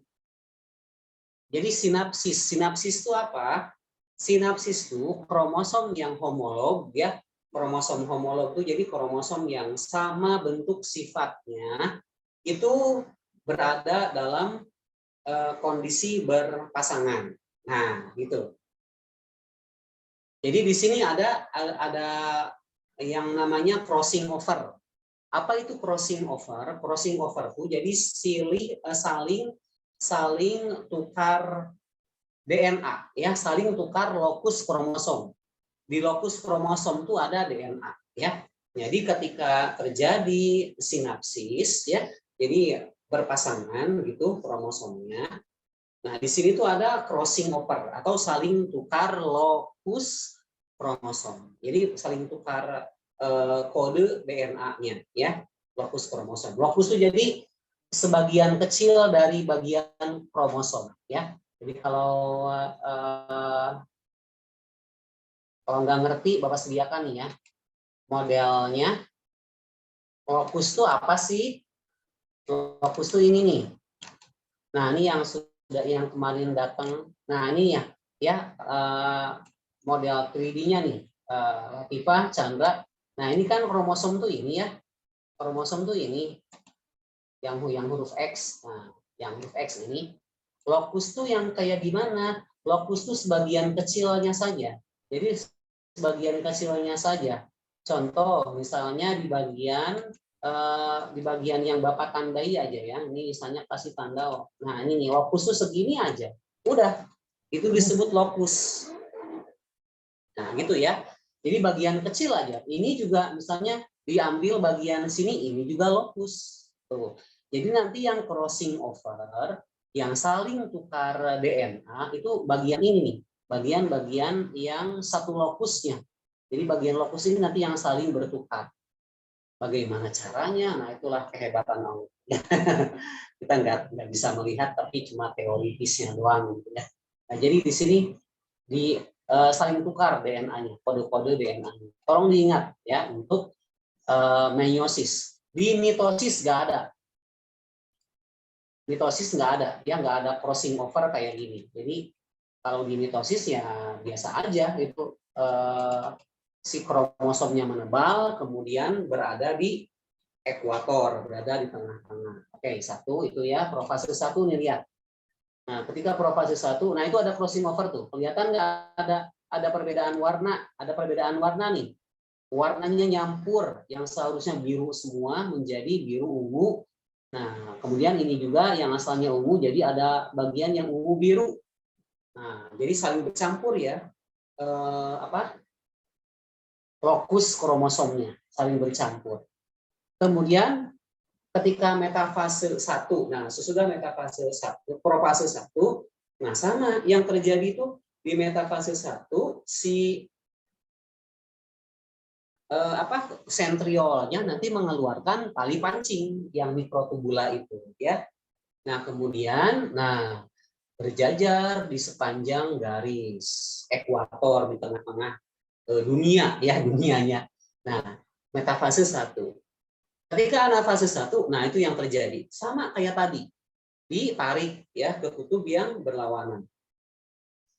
Jadi sinapsis itu apa? Sinapsis itu kromosom yang homolog ya. Kromosom homolog itu jadi kromosom yang sama bentuk sifatnya itu berada dalam kondisi berpasangan. Nah, gitu. Jadi di sini ada yang namanya crossing over. Apa itu crossing over? Crossing over itu jadi saling tukar DNA ya, saling tukar lokus kromosom. Di lokus kromosom itu ada DNA ya. Jadi ketika terjadi sinapsis ya, jadi berpasangan gitu kromosomnya. Nah, di sini tuh ada crossing over atau saling tukar lokus kromosom. Jadi saling tukar kode DNA-nya ya. lokus kromosom. Lokus itu jadi sebagian kecil dari bagian kromosom, ya. Jadi kalau nggak ngerti, Bapak sediakan nih ya modelnya. Lokus itu apa sih? Lokus itu ini nih. Nah, ini yang sudah yang kemarin datang. Nah, ini ya model 3D-nya nih, Latifah, Chandra. Nah, ini kan kromosom tuh ini ya. Kromosom tuh ini yang huruf X. Nah, yang huruf X ini. Lokus tuh yang kayak gimana? Lokus tuh sebagian kecilnya saja. Jadi sebagian kecilnya saja. Contoh misalnya di bagian yang Bapak tandai aja ya. Ini misalnya kasih tanda. Nah, ini nih lokus tuh segini aja. Udah, itu disebut lokus. Nah, gitu ya. Jadi bagian kecil aja. Ini juga misalnya diambil bagian sini, ini juga lokus. Tuh. Jadi nanti yang crossing over, yang saling tukar DNA itu bagian ini nih. Bagian-bagian yang satu lokusnya. Jadi bagian lokus ini nanti yang saling bertukar. Bagaimana caranya? Nah, itulah kehebatan Allah. Kita nggak bisa melihat, tapi cuma teoritisnya doang. Gitu ya. Nah, jadi di sini saling tukar DNA-nya, kode-kode DNA-nya. Tolong diingat ya untuk meiosis. Di mitosis nggak ada. Mitosis nggak ada, ya nggak ada crossing over kayak gini. Jadi kalau di mitosis ya biasa aja itu si kromosomnya menebal, kemudian berada di ekuator, berada di tengah-tengah. Oke, satu itu ya, profase 1 nih lihat. Nah, ketika profase 1, nah itu ada crossing over tuh. Kelihatan nggak ada perbedaan warna? Ada perbedaan warna nih. Warnanya nyampur, yang seharusnya biru semua menjadi biru ungu. Nah, kemudian ini juga yang asalnya ungu jadi ada bagian yang ungu biru. Nah, jadi saling bercampur ya. Lokus kromosomnya saling bercampur. Kemudian ketika metafase 1, nah sesudah metafase 1, profase 1, nah sama yang terjadi itu di metafase 1 si sentriolnya nanti mengeluarkan tali pancing yang mikrotubula itu ya. Nah, kemudian berjajar di sepanjang garis ekuator di tengah-tengah dunia ya, dunianya. Nah, metafase 1. Ketika anafase 1, nah itu yang terjadi. Sama kayak tadi. Ditarik ya ke kutub yang berlawanan.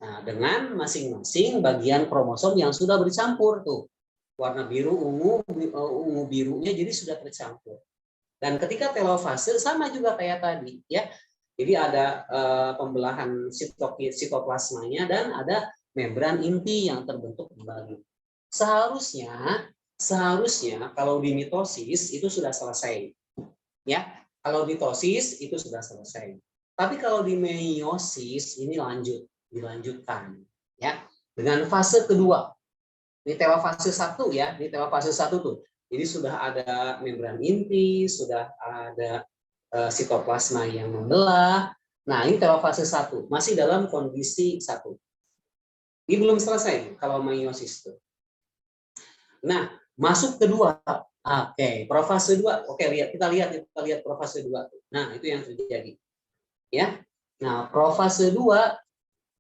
Nah, dengan masing-masing bagian kromosom yang sudah bercampur tuh. Warna biru, ungu birunya jadi sudah tercampur. Dan ketika telofase sama juga kayak tadi ya. Jadi ada pembelahan sitoplasmanya dan ada membran inti yang terbentuk kembali. Seharusnya kalau di mitosis itu sudah selesai. Ya, kalau di mitosis itu sudah selesai. Tapi kalau di meiosis ini dilanjutkan ya dengan fase kedua. Ini telofase 1 ya, ini telofase 1 tuh. Jadi sudah ada membran inti, sudah ada sitoplasma yang membelah. Nah, ini telofase 1, masih dalam kondisi 1. Ini belum selesai kalau meiosis itu. Nah, masuk kedua. Oke, profase 2. Oke, kita lihat profase 2. Nah, itu yang terjadi. Ya. Nah, profase 2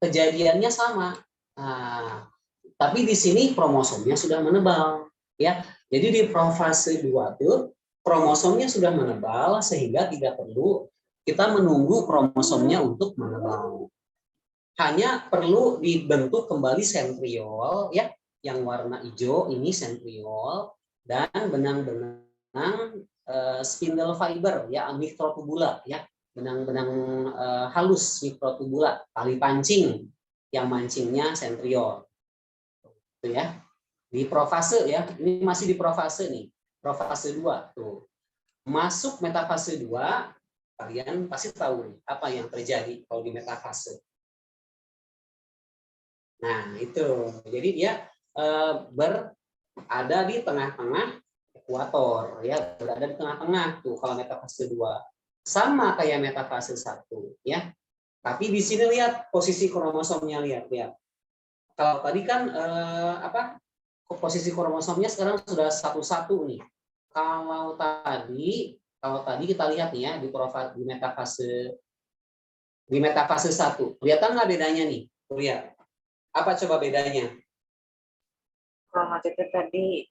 kejadiannya sama. Nah, tapi di sini kromosomnya sudah menebal, ya. Jadi di profase 2 itu kromosomnya sudah menebal sehingga tidak perlu kita menunggu kromosomnya untuk menebal. Hanya perlu dibentuk kembali sentriol ya, yang warna hijau ini sentriol dan benang-benang spindle fiber ya, mikrotubula ya, benang-benang halus mikrotubula, tali pancing yang mancingnya sentriol. Itu ya. Di profase ya, ini masih di profase nih. Profase 2 tuh. Masuk metafase 2, kalian pasti tahu nih apa yang terjadi kalau di metafase. Nah, itu. Jadi dia berada di tengah-tengah ekuator ya, berada di tengah-tengah tuh kalau metafase 2. Sama kayak metafase 1 ya. Tapi di sini lihat posisi kromosomnya, lihat. Kalau tadi kan posisi kromosomnya sekarang sudah 1-1 nih. Kalau tadi kita lihat nih ya di metafase 1. Kelihatan nggak bedanya nih? Lihat. Apa coba bedanya? Kalau itu tadi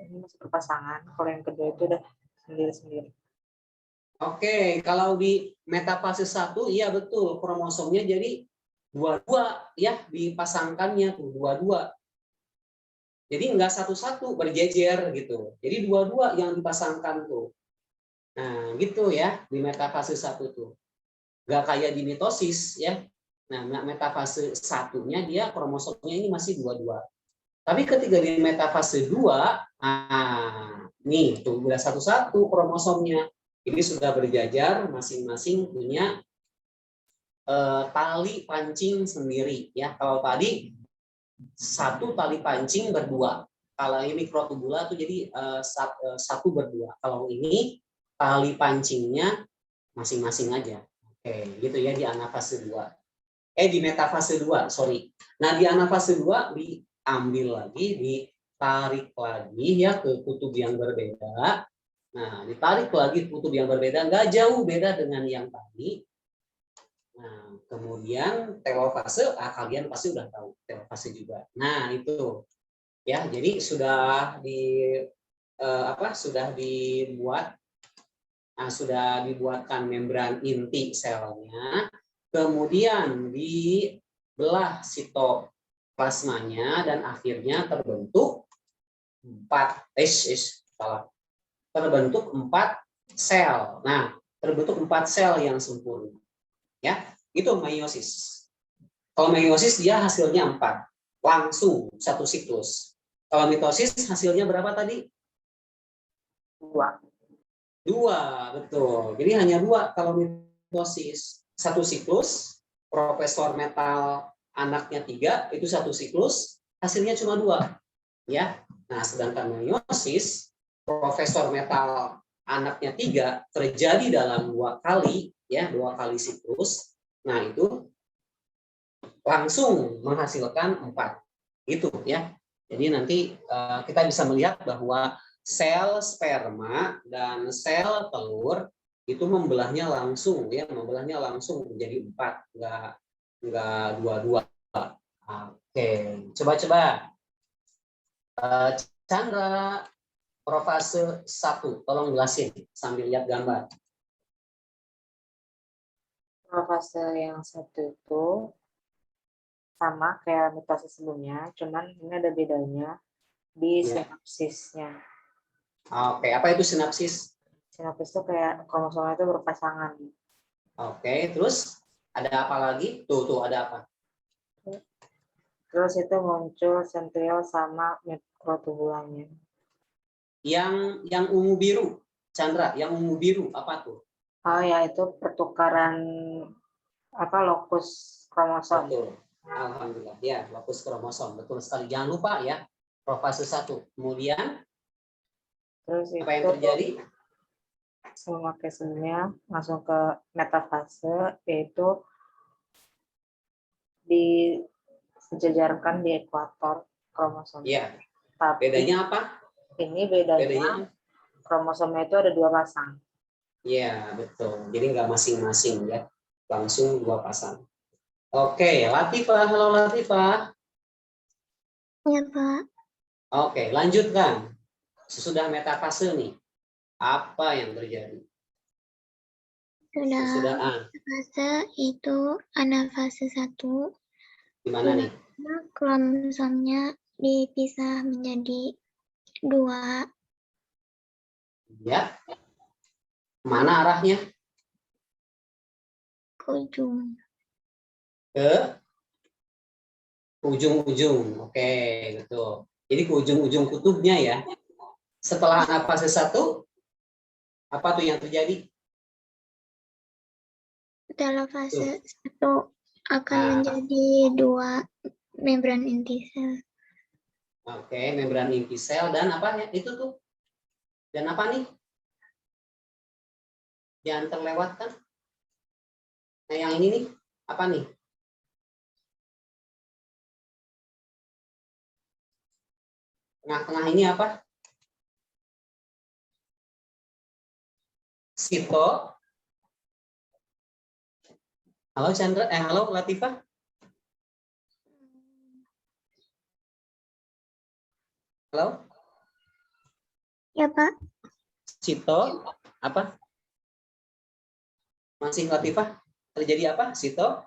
ini masih berpasangan, kalau yang kedua itu udah sendiri-sendiri. Oke, kalau di metafase 1 iya betul, kromosomnya jadi dua-dua ya dipasangkannya tuh dua-dua. Jadi enggak satu-satu berjejer gitu. Jadi dua-dua yang dipasangkan tuh. Nah, gitu ya di metafase 1 tuh. Enggak kayak di mitosis ya. Nah, metafase 1-nya dia kromosomnya ini masih dua-dua. Tapi ketika di metafase 2, nih tuh udah satu-satu kromosomnya. Ini sudah berjajar, masing-masing punya tali pancing sendiri ya. Kalau tadi satu tali pancing berdua. Kalau ini mikrotubula tuh jadi satu berdua. Kalau ini tali pancingnya masing-masing aja. Oke, gitu ya di anafase 2. Di metafase 2, sorry. Nah, di anafase 2 diambil lagi, ditarik lagi ya ke kutub yang berbeda. Nah, ditarik lagi kutub yang berbeda, nggak jauh beda dengan yang tadi. Nah, kemudian telofase, kalian pasti udah tahu telofase juga. Nah, itu ya, jadi sudah dibuatkan membran inti selnya, kemudian dibelah sitoplasmanya dan akhirnya terbentuk 4 sel. Nah, terbentuk 4 sel yang sempurna. Ya, itu meiosis. Kalau meiosis dia hasilnya 4, langsung satu siklus. Kalau mitosis hasilnya berapa tadi? 2, betul. Jadi hanya 2 kalau mitosis. Satu siklus, Profesor Metal anaknya 3, itu satu siklus, hasilnya cuma 2. Ya. Nah, sedangkan meiosis, Profesor Metal anaknya 3 terjadi dalam 2 kali, ya, 2 kali siklus. Nah, itu langsung menghasilkan 4. Itu ya. Jadi nanti kita bisa melihat bahwa sel sperma dan sel telur itu membelahnya langsung menjadi 4, enggak 2-2. Oke, coba Chandra, profase 1, tolong jelasin sambil lihat gambar. Profase yang 1 itu sama kayak mitosis sebelumnya, cuman ini ada bedanya di sinapsisnya. Oke, apa itu sinapsis? Sinapsis itu kayak kromosomnya itu berpasangan. Oke, terus ada apa lagi? Tuh ada apa? Terus itu muncul sentriol sama mikrotubulanya. Yang ungu biru, Chandra, yang ungu biru apa tuh? Oh ya, itu pertukaran lokus kromosom. Betul. Alhamdulillah. Ya, lokus kromosom. Betul sekali. Jangan lupa ya, profase 1. Kemudian terus apa yang terjadi? Semua kesennya langsung ke metafase, yaitu disejajarkan di ekuator kromosom. Iya. Tapi bedanya apa? Ini bedanya kromosomnya itu ada 2 pasang. Iya, betul. Jadi nggak masing-masing ya. Langsung 2 pasang. Oke, Latifah. Halo Latifah. Ya, Pak. Oke, lanjutkan. Sesudah metafase nih, apa yang terjadi? Sudah fase itu anafase 1. Gimana nih? Kromosomnya dipisah menjadi 2. Ya. Mana arahnya? Ke ujung. Ke ujung-ujung. Oke, betul. Jadi ke ujung-ujung kutubnya ya. Setelah anafase 1, apa tuh yang terjadi? Telofase 1 akan menjadi 2 membran inti sel. Oke, membran inti sel dan apa ya? Itu tuh. Dan apa nih? Jangan terlewatkan. Nah, yang ini nih, apa nih? Tengah-tengah ini apa? Sito. Halo Chandra, halo Latifah. Halo. Ya, Pak. Sito, apa? Masih Latifah? Terjadi apa? Sito?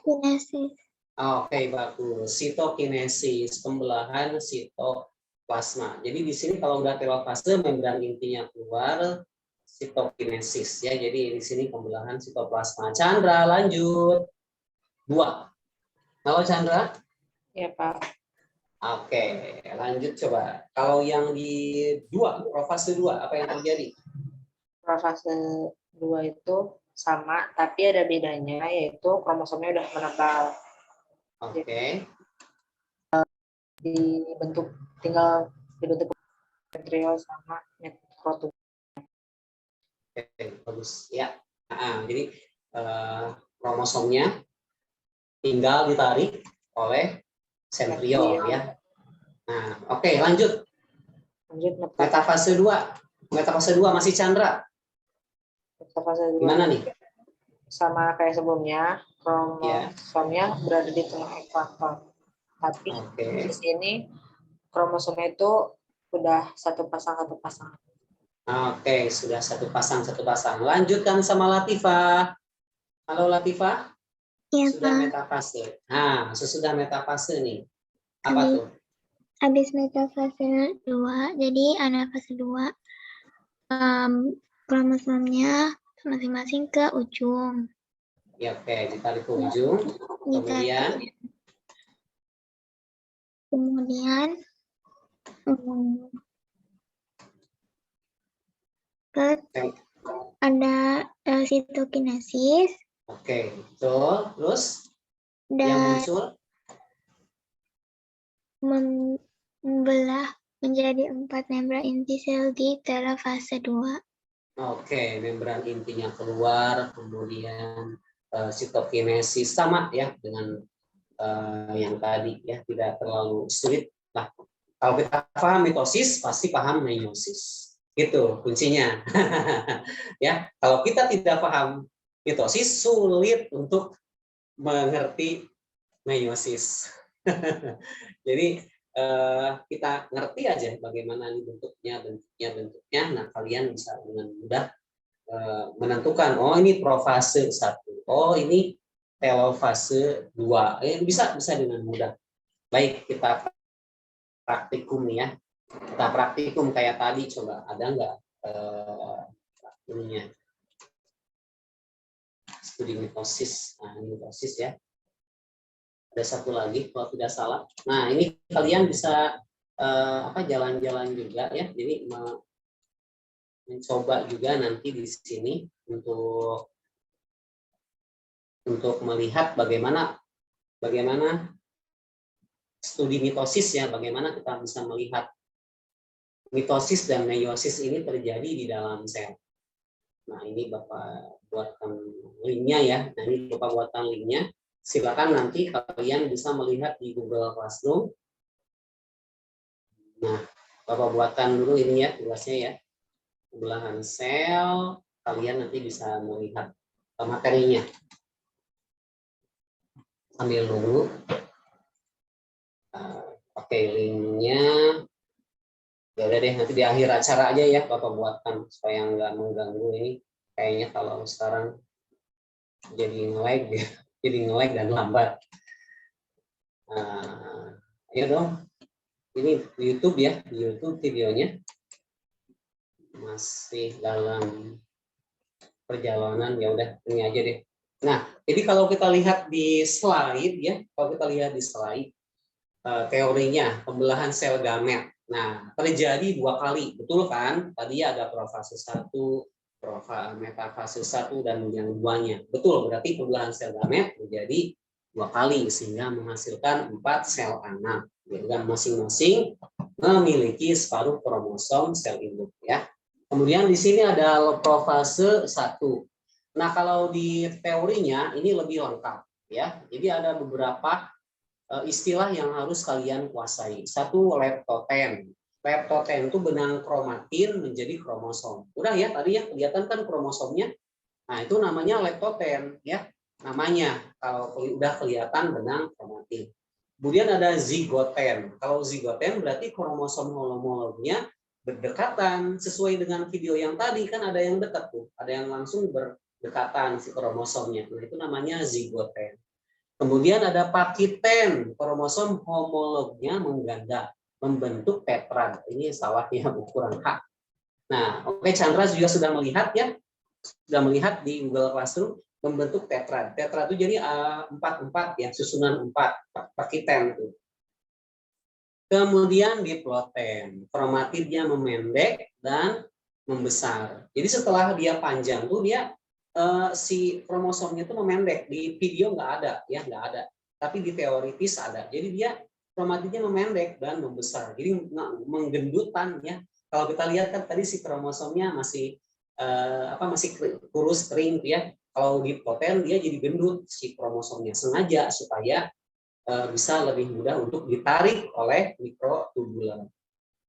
Kinesis. Oke, bagus. Sitokinesis, pembelahan sitoplasma. Jadi di sini kalau udah telofase, membran intinya keluar, sitokinesis ya. Jadi di sini pembelahan sitoplasma. Chandra, lanjut. 2. Halo Chandra. Ya, Pak. Oke, lanjut coba. Kalau yang di 2, profase 2, apa yang terjadi? Fase 2 itu sama, tapi ada bedanya, yaitu kromosomnya udah menebal. Oke. Tinggal dibentuk ventriol sama nekrotub. Oke, bagus ya. Jadi kromosomnya tinggal ditarik oleh sentriol ya. Nah, oke, lanjut. Metafase 2. Metafase 2 masih Chandra. Metafase 2 Gimana nih? sama kayak sebelumnya, kromosomnya berada di tengah ekuator. Tapi di sini kromosomnya itu udah satu pasang. Oke, sudah satu pasang. Lanjutkan sama Latifah. Halo Latifah. Ya, Sudah Pak. metafase. Nah, sesudah metafase nih. Apa tuh? Habis metafase 2, jadi anafase 2, kromosomnya masing-masing ke ujung. Ya, oke, ditarik ke ujung. Kemudian ada sitokinesis. Oke, betul. Terus yang Dan muncul membelah menjadi 4 membran inti sel di telofase 2. Oke, membran intinya keluar, kemudian sitokinesis sama ya dengan yang tadi ya, tidak terlalu sulit. Nah, kalau kita paham mitosis, pasti paham meiosis. Itu kuncinya. Ya, kalau kita tidak paham mitosis, sulit untuk mengerti meiosis. Jadi kita ngerti aja bagaimana ini bentuknya. Nah, kalian bisa dengan mudah menentukan, oh ini profase 1, oh ini telofase 2. Bisa dengan mudah. Baik, kita praktikum nih ya. Kita praktikum kayak tadi, coba ada nggak ininya? Studi mitosis. Nah, ini mitosis ya. Ada satu lagi kalau tidak salah. Nah, ini kalian bisa jalan-jalan juga ya. Jadi mencoba juga nanti di sini untuk melihat bagaimana studi mitosis ya, bagaimana kita bisa melihat mitosis dan meiosis ini terjadi di dalam sel. Nah, ini Bapak buatkan linknya ya. Nah, ini Bapak buatkan linknya. Silakan nanti kalian bisa melihat di Google Classroom. Nah, Bapak buatkan dulu ini ya, tugasnya ya. Pembelahan sel, kalian nanti bisa melihat materinya. Ambil dulu. Pakai linknya. Ya udah deh, nanti di akhir acara aja ya Bapak buatkan supaya nggak mengganggu ini. Kayaknya kalau sekarang jadi nge-lag dan lambat. Ayo dong. Ini di YouTube ya, di YouTube videonya masih dalam perjalanan. Ya udah, ini aja deh. Nah, jadi kalau kita lihat di slide ya, teorinya pembelahan sel gamet. Nah, terjadi 2 kali, betul kan? Tadi ada profase 1, metafase 1 dan yang 2-nya. Betul, berarti pembelahan sel gamet terjadi 2 kali sehingga menghasilkan 4 sel anak. Dan masing-masing memiliki separuh kromosom sel induk ya. Kemudian di sini ada profase 1. Nah, kalau di teorinya ini lebih lengkap ya. Jadi ada beberapa istilah yang harus kalian kuasai. 1, leptoten. leptoten itu benang kromatin menjadi kromosom. Udah ya tadi ya kelihatan kan kromosomnya. Nah itu namanya leptoten ya namanya kalau udah kelihatan benang kromatin. Kemudian ada zigoten. Kalau zigoten berarti kromosom homolognya berdekatan sesuai dengan video yang tadi kan ada yang dekat tuh, ada yang langsung berdekatan si kromosomnya. Nah itu namanya zigoten. Kemudian ada pakiten, kromosom homolognya mengganda, membentuk tetrad. Ini salah ya, ukuran H. Nah, oke, Chandra juga sudah melihat ya, sudah melihat di Google Classroom membentuk tetrad. Tetrad itu jadi 4 ya, susunan 4 pakiten itu. Kemudian diploten, kromatidnya memendek dan membesar. Jadi setelah dia panjang tuh dia si kromosomnya itu memendek. Di video nggak ada ya, nggak ada, tapi di teoritis ada. Jadi dia kromatidnya memendek dan membesar, jadi menggendutan ya. Kalau kita lihat kan tadi si kromosomnya masih masih kurus kering ya. Kalau di ploten dia jadi gendut si kromosomnya, sengaja supaya bisa lebih mudah untuk ditarik oleh mikrotubulan.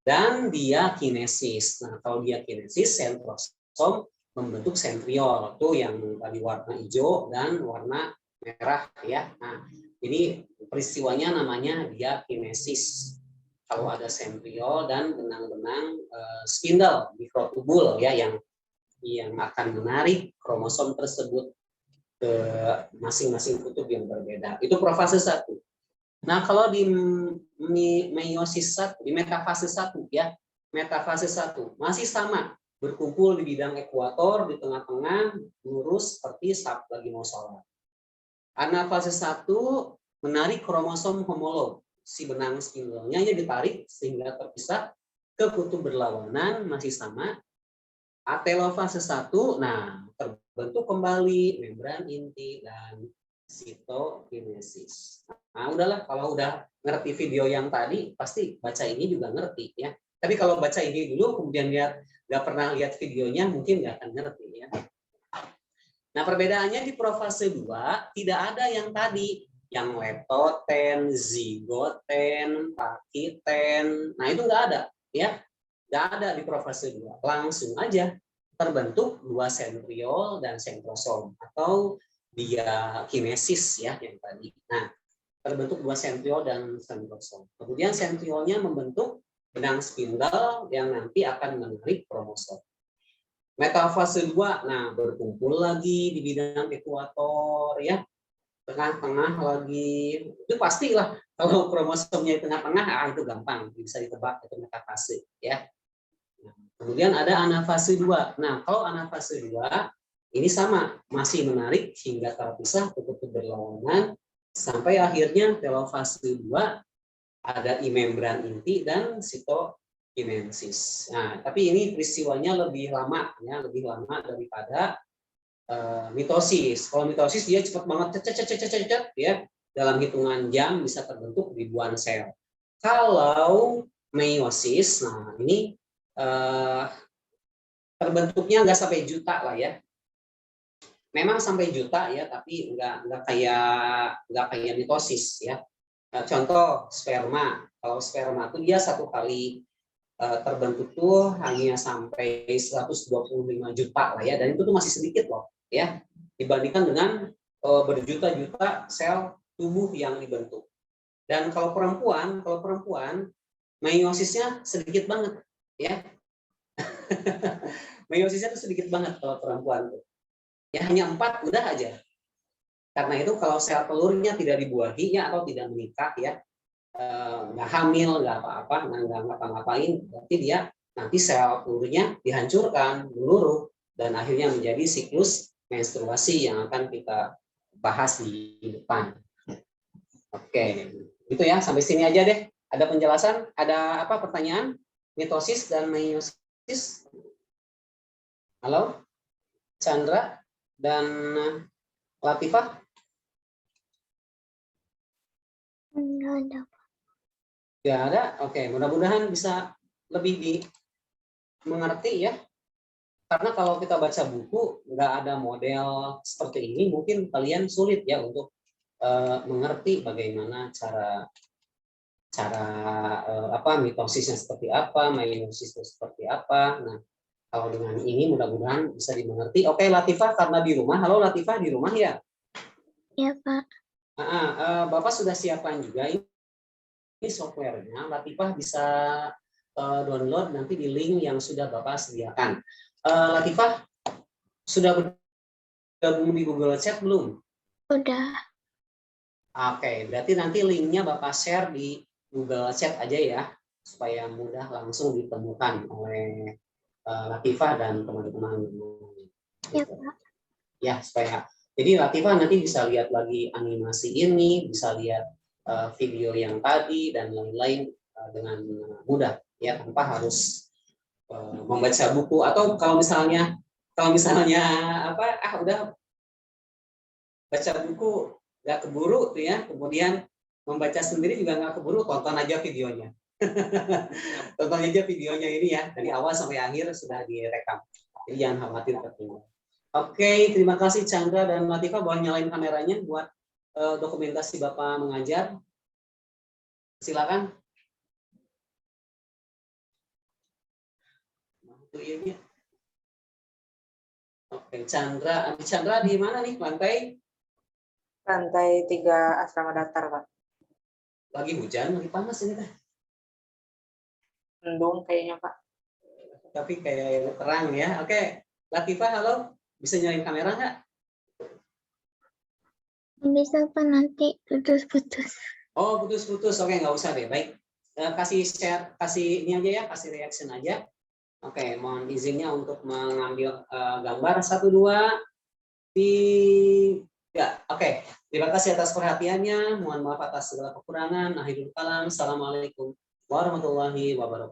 Dan dia kinesis. Nah kalau dia kinesis, sentrosom membentuk sentriol tuh yang tadi warna hijau dan warna merah ya. Nah, ini peristiwanya namanya diakinesis. Kalau ada sentriol dan benang-benang spindle mikrotubul ya yang akan menarik kromosom tersebut ke masing-masing kutub yang berbeda. Itu profase 1. Nah, kalau di meiosis 1, di metafase 1 ya. Metafase 1 masih sama. Berkumpul di bidang ekuator, di tengah-tengah, lurus seperti saat lagi mau sholat. Anafase 1 menarik kromosom homolog. Si benang spindle-nya ditarik sehingga terpisah ke kutub berlawanan masih sama. Atelofase 1, nah terbentuk kembali membran inti dan sitokinesis. Nah, udahlah kalau udah ngerti video yang tadi, pasti baca ini juga ngerti ya. Tapi kalau baca ini dulu kemudian lihat nggak pernah lihat videonya mungkin nggak akan ngerti ya. Nah perbedaannya di profase 2 tidak ada yang tadi yang leptoten, zigoten, pakiten. Nah itu nggak ada ya, nggak ada di profase 2. Langsung aja terbentuk 2 sentriol dan sentrosom atau diakinesis ya yang tadi. Nah terbentuk 2 sentriol dan sentrosom. Kemudian sentriolnya membentuk benang spindle yang nanti akan menarik kromosom. Metafase 2, nah berkumpul lagi di bidang ekuator ya, tengah-tengah lagi. Itu pastilah kalau kromosomnya di tengah-tengah, itu gampang bisa ditebak itu metafase ya. Kemudian ada anafase 2. Nah kalau anafase 2 ini sama, masih menarik hingga terpisah kutub berlawanan sampai akhirnya telofase 2 ada imembran inti dan sitokinesis. Nah, tapi ini peristiwanya lebih lama ya, lebih lama daripada mitosis. Kalau mitosis dia cepat banget cet ya, dalam hitungan jam bisa terbentuk ribuan sel. Kalau meiosis, nah ini terbentuknya nggak sampai juta lah ya. Memang sampai juta ya, tapi nggak kayak mitosis ya. Contoh sperma, kalau sperma itu dia 1 kali terbentuk tuh hanya sampai 125 juta lah ya, dan itu tuh masih sedikit loh ya dibandingkan dengan berjuta-juta sel tubuh yang dibentuk. Dan kalau perempuan meiosisnya sedikit banget ya. Meiosisnya tuh sedikit banget kalau perempuan tuh. Ya hanya 4 udah aja. Karena itu kalau sel telurnya tidak dibuahi ya atau tidak menikah ya, nggak hamil, nggak apa-apa, nggak ngapa-ngapain, berarti dia nanti sel telurnya dihancurkan, meluruh, dan akhirnya menjadi siklus menstruasi yang akan kita bahas di depan. Oke, itu ya, sampai sini aja deh. Ada penjelasan? Ada apa pertanyaan? Mitosis dan meiosis? Halo? Chandra dan Latifah? Enggak ada. Ya ada, oke. Mudah-mudahan bisa lebih mengerti ya. Karena kalau kita baca buku nggak ada model seperti ini, mungkin kalian sulit ya untuk mengerti bagaimana cara cara mitosisnya seperti apa, meiosis itu seperti apa. Nah, kalau dengan ini mudah-mudahan bisa dimengerti. Oke, Latifah karena di rumah. Halo Latifah, di rumah ya? Iya, Pak. Bapak sudah siapkan juga ini softwarenya. Latifah bisa download nanti di link yang sudah Bapak sediakan. Latifah sudah bergabung di Google Chat belum? Udah. Oke, berarti nanti linknya Bapak share di Google Chat aja ya, supaya mudah langsung ditemukan oleh Latifah dan teman-teman. Iya, Pak. Ya, supaya jadi Latifah nanti bisa lihat lagi animasi ini, bisa lihat video yang tadi dan lain-lain dengan mudah ya, tanpa harus membaca buku. Atau kalau misalnya udah baca buku nggak keburu tuh ya, kemudian membaca sendiri juga nggak keburu, tonton aja videonya. Tonton aja videonya ini ya, dari awal sampai akhir sudah direkam. Jadi jangan khawatir tertinggal. Oke, terima kasih Chandra dan Latifah. Boleh nyalain kameranya buat dokumentasi Bapak mengajar. Silakan. Oke, Chandra di mana nih? Lantai 3 asrama datar, Pak. Lagi hujan, lagi panas ini teh. Mendung kayaknya, Pak. Tapi kayak terang ya. Oke, Latifah, halo. Bisa nyalain kamera nggak? Bisa, Pak, nanti putus-putus. Oh, putus-putus. Oke, nggak usah deh. Baik. Kasih share, kasih ini aja ya, kasih reaction aja. Oke, mohon izinnya untuk mengambil gambar 1, 2, 3. Oke, terima kasih atas perhatiannya. Mohon maaf atas segala kekurangan. Akhirul kalam. Assalamualaikum warahmatullahi wabarakatuh.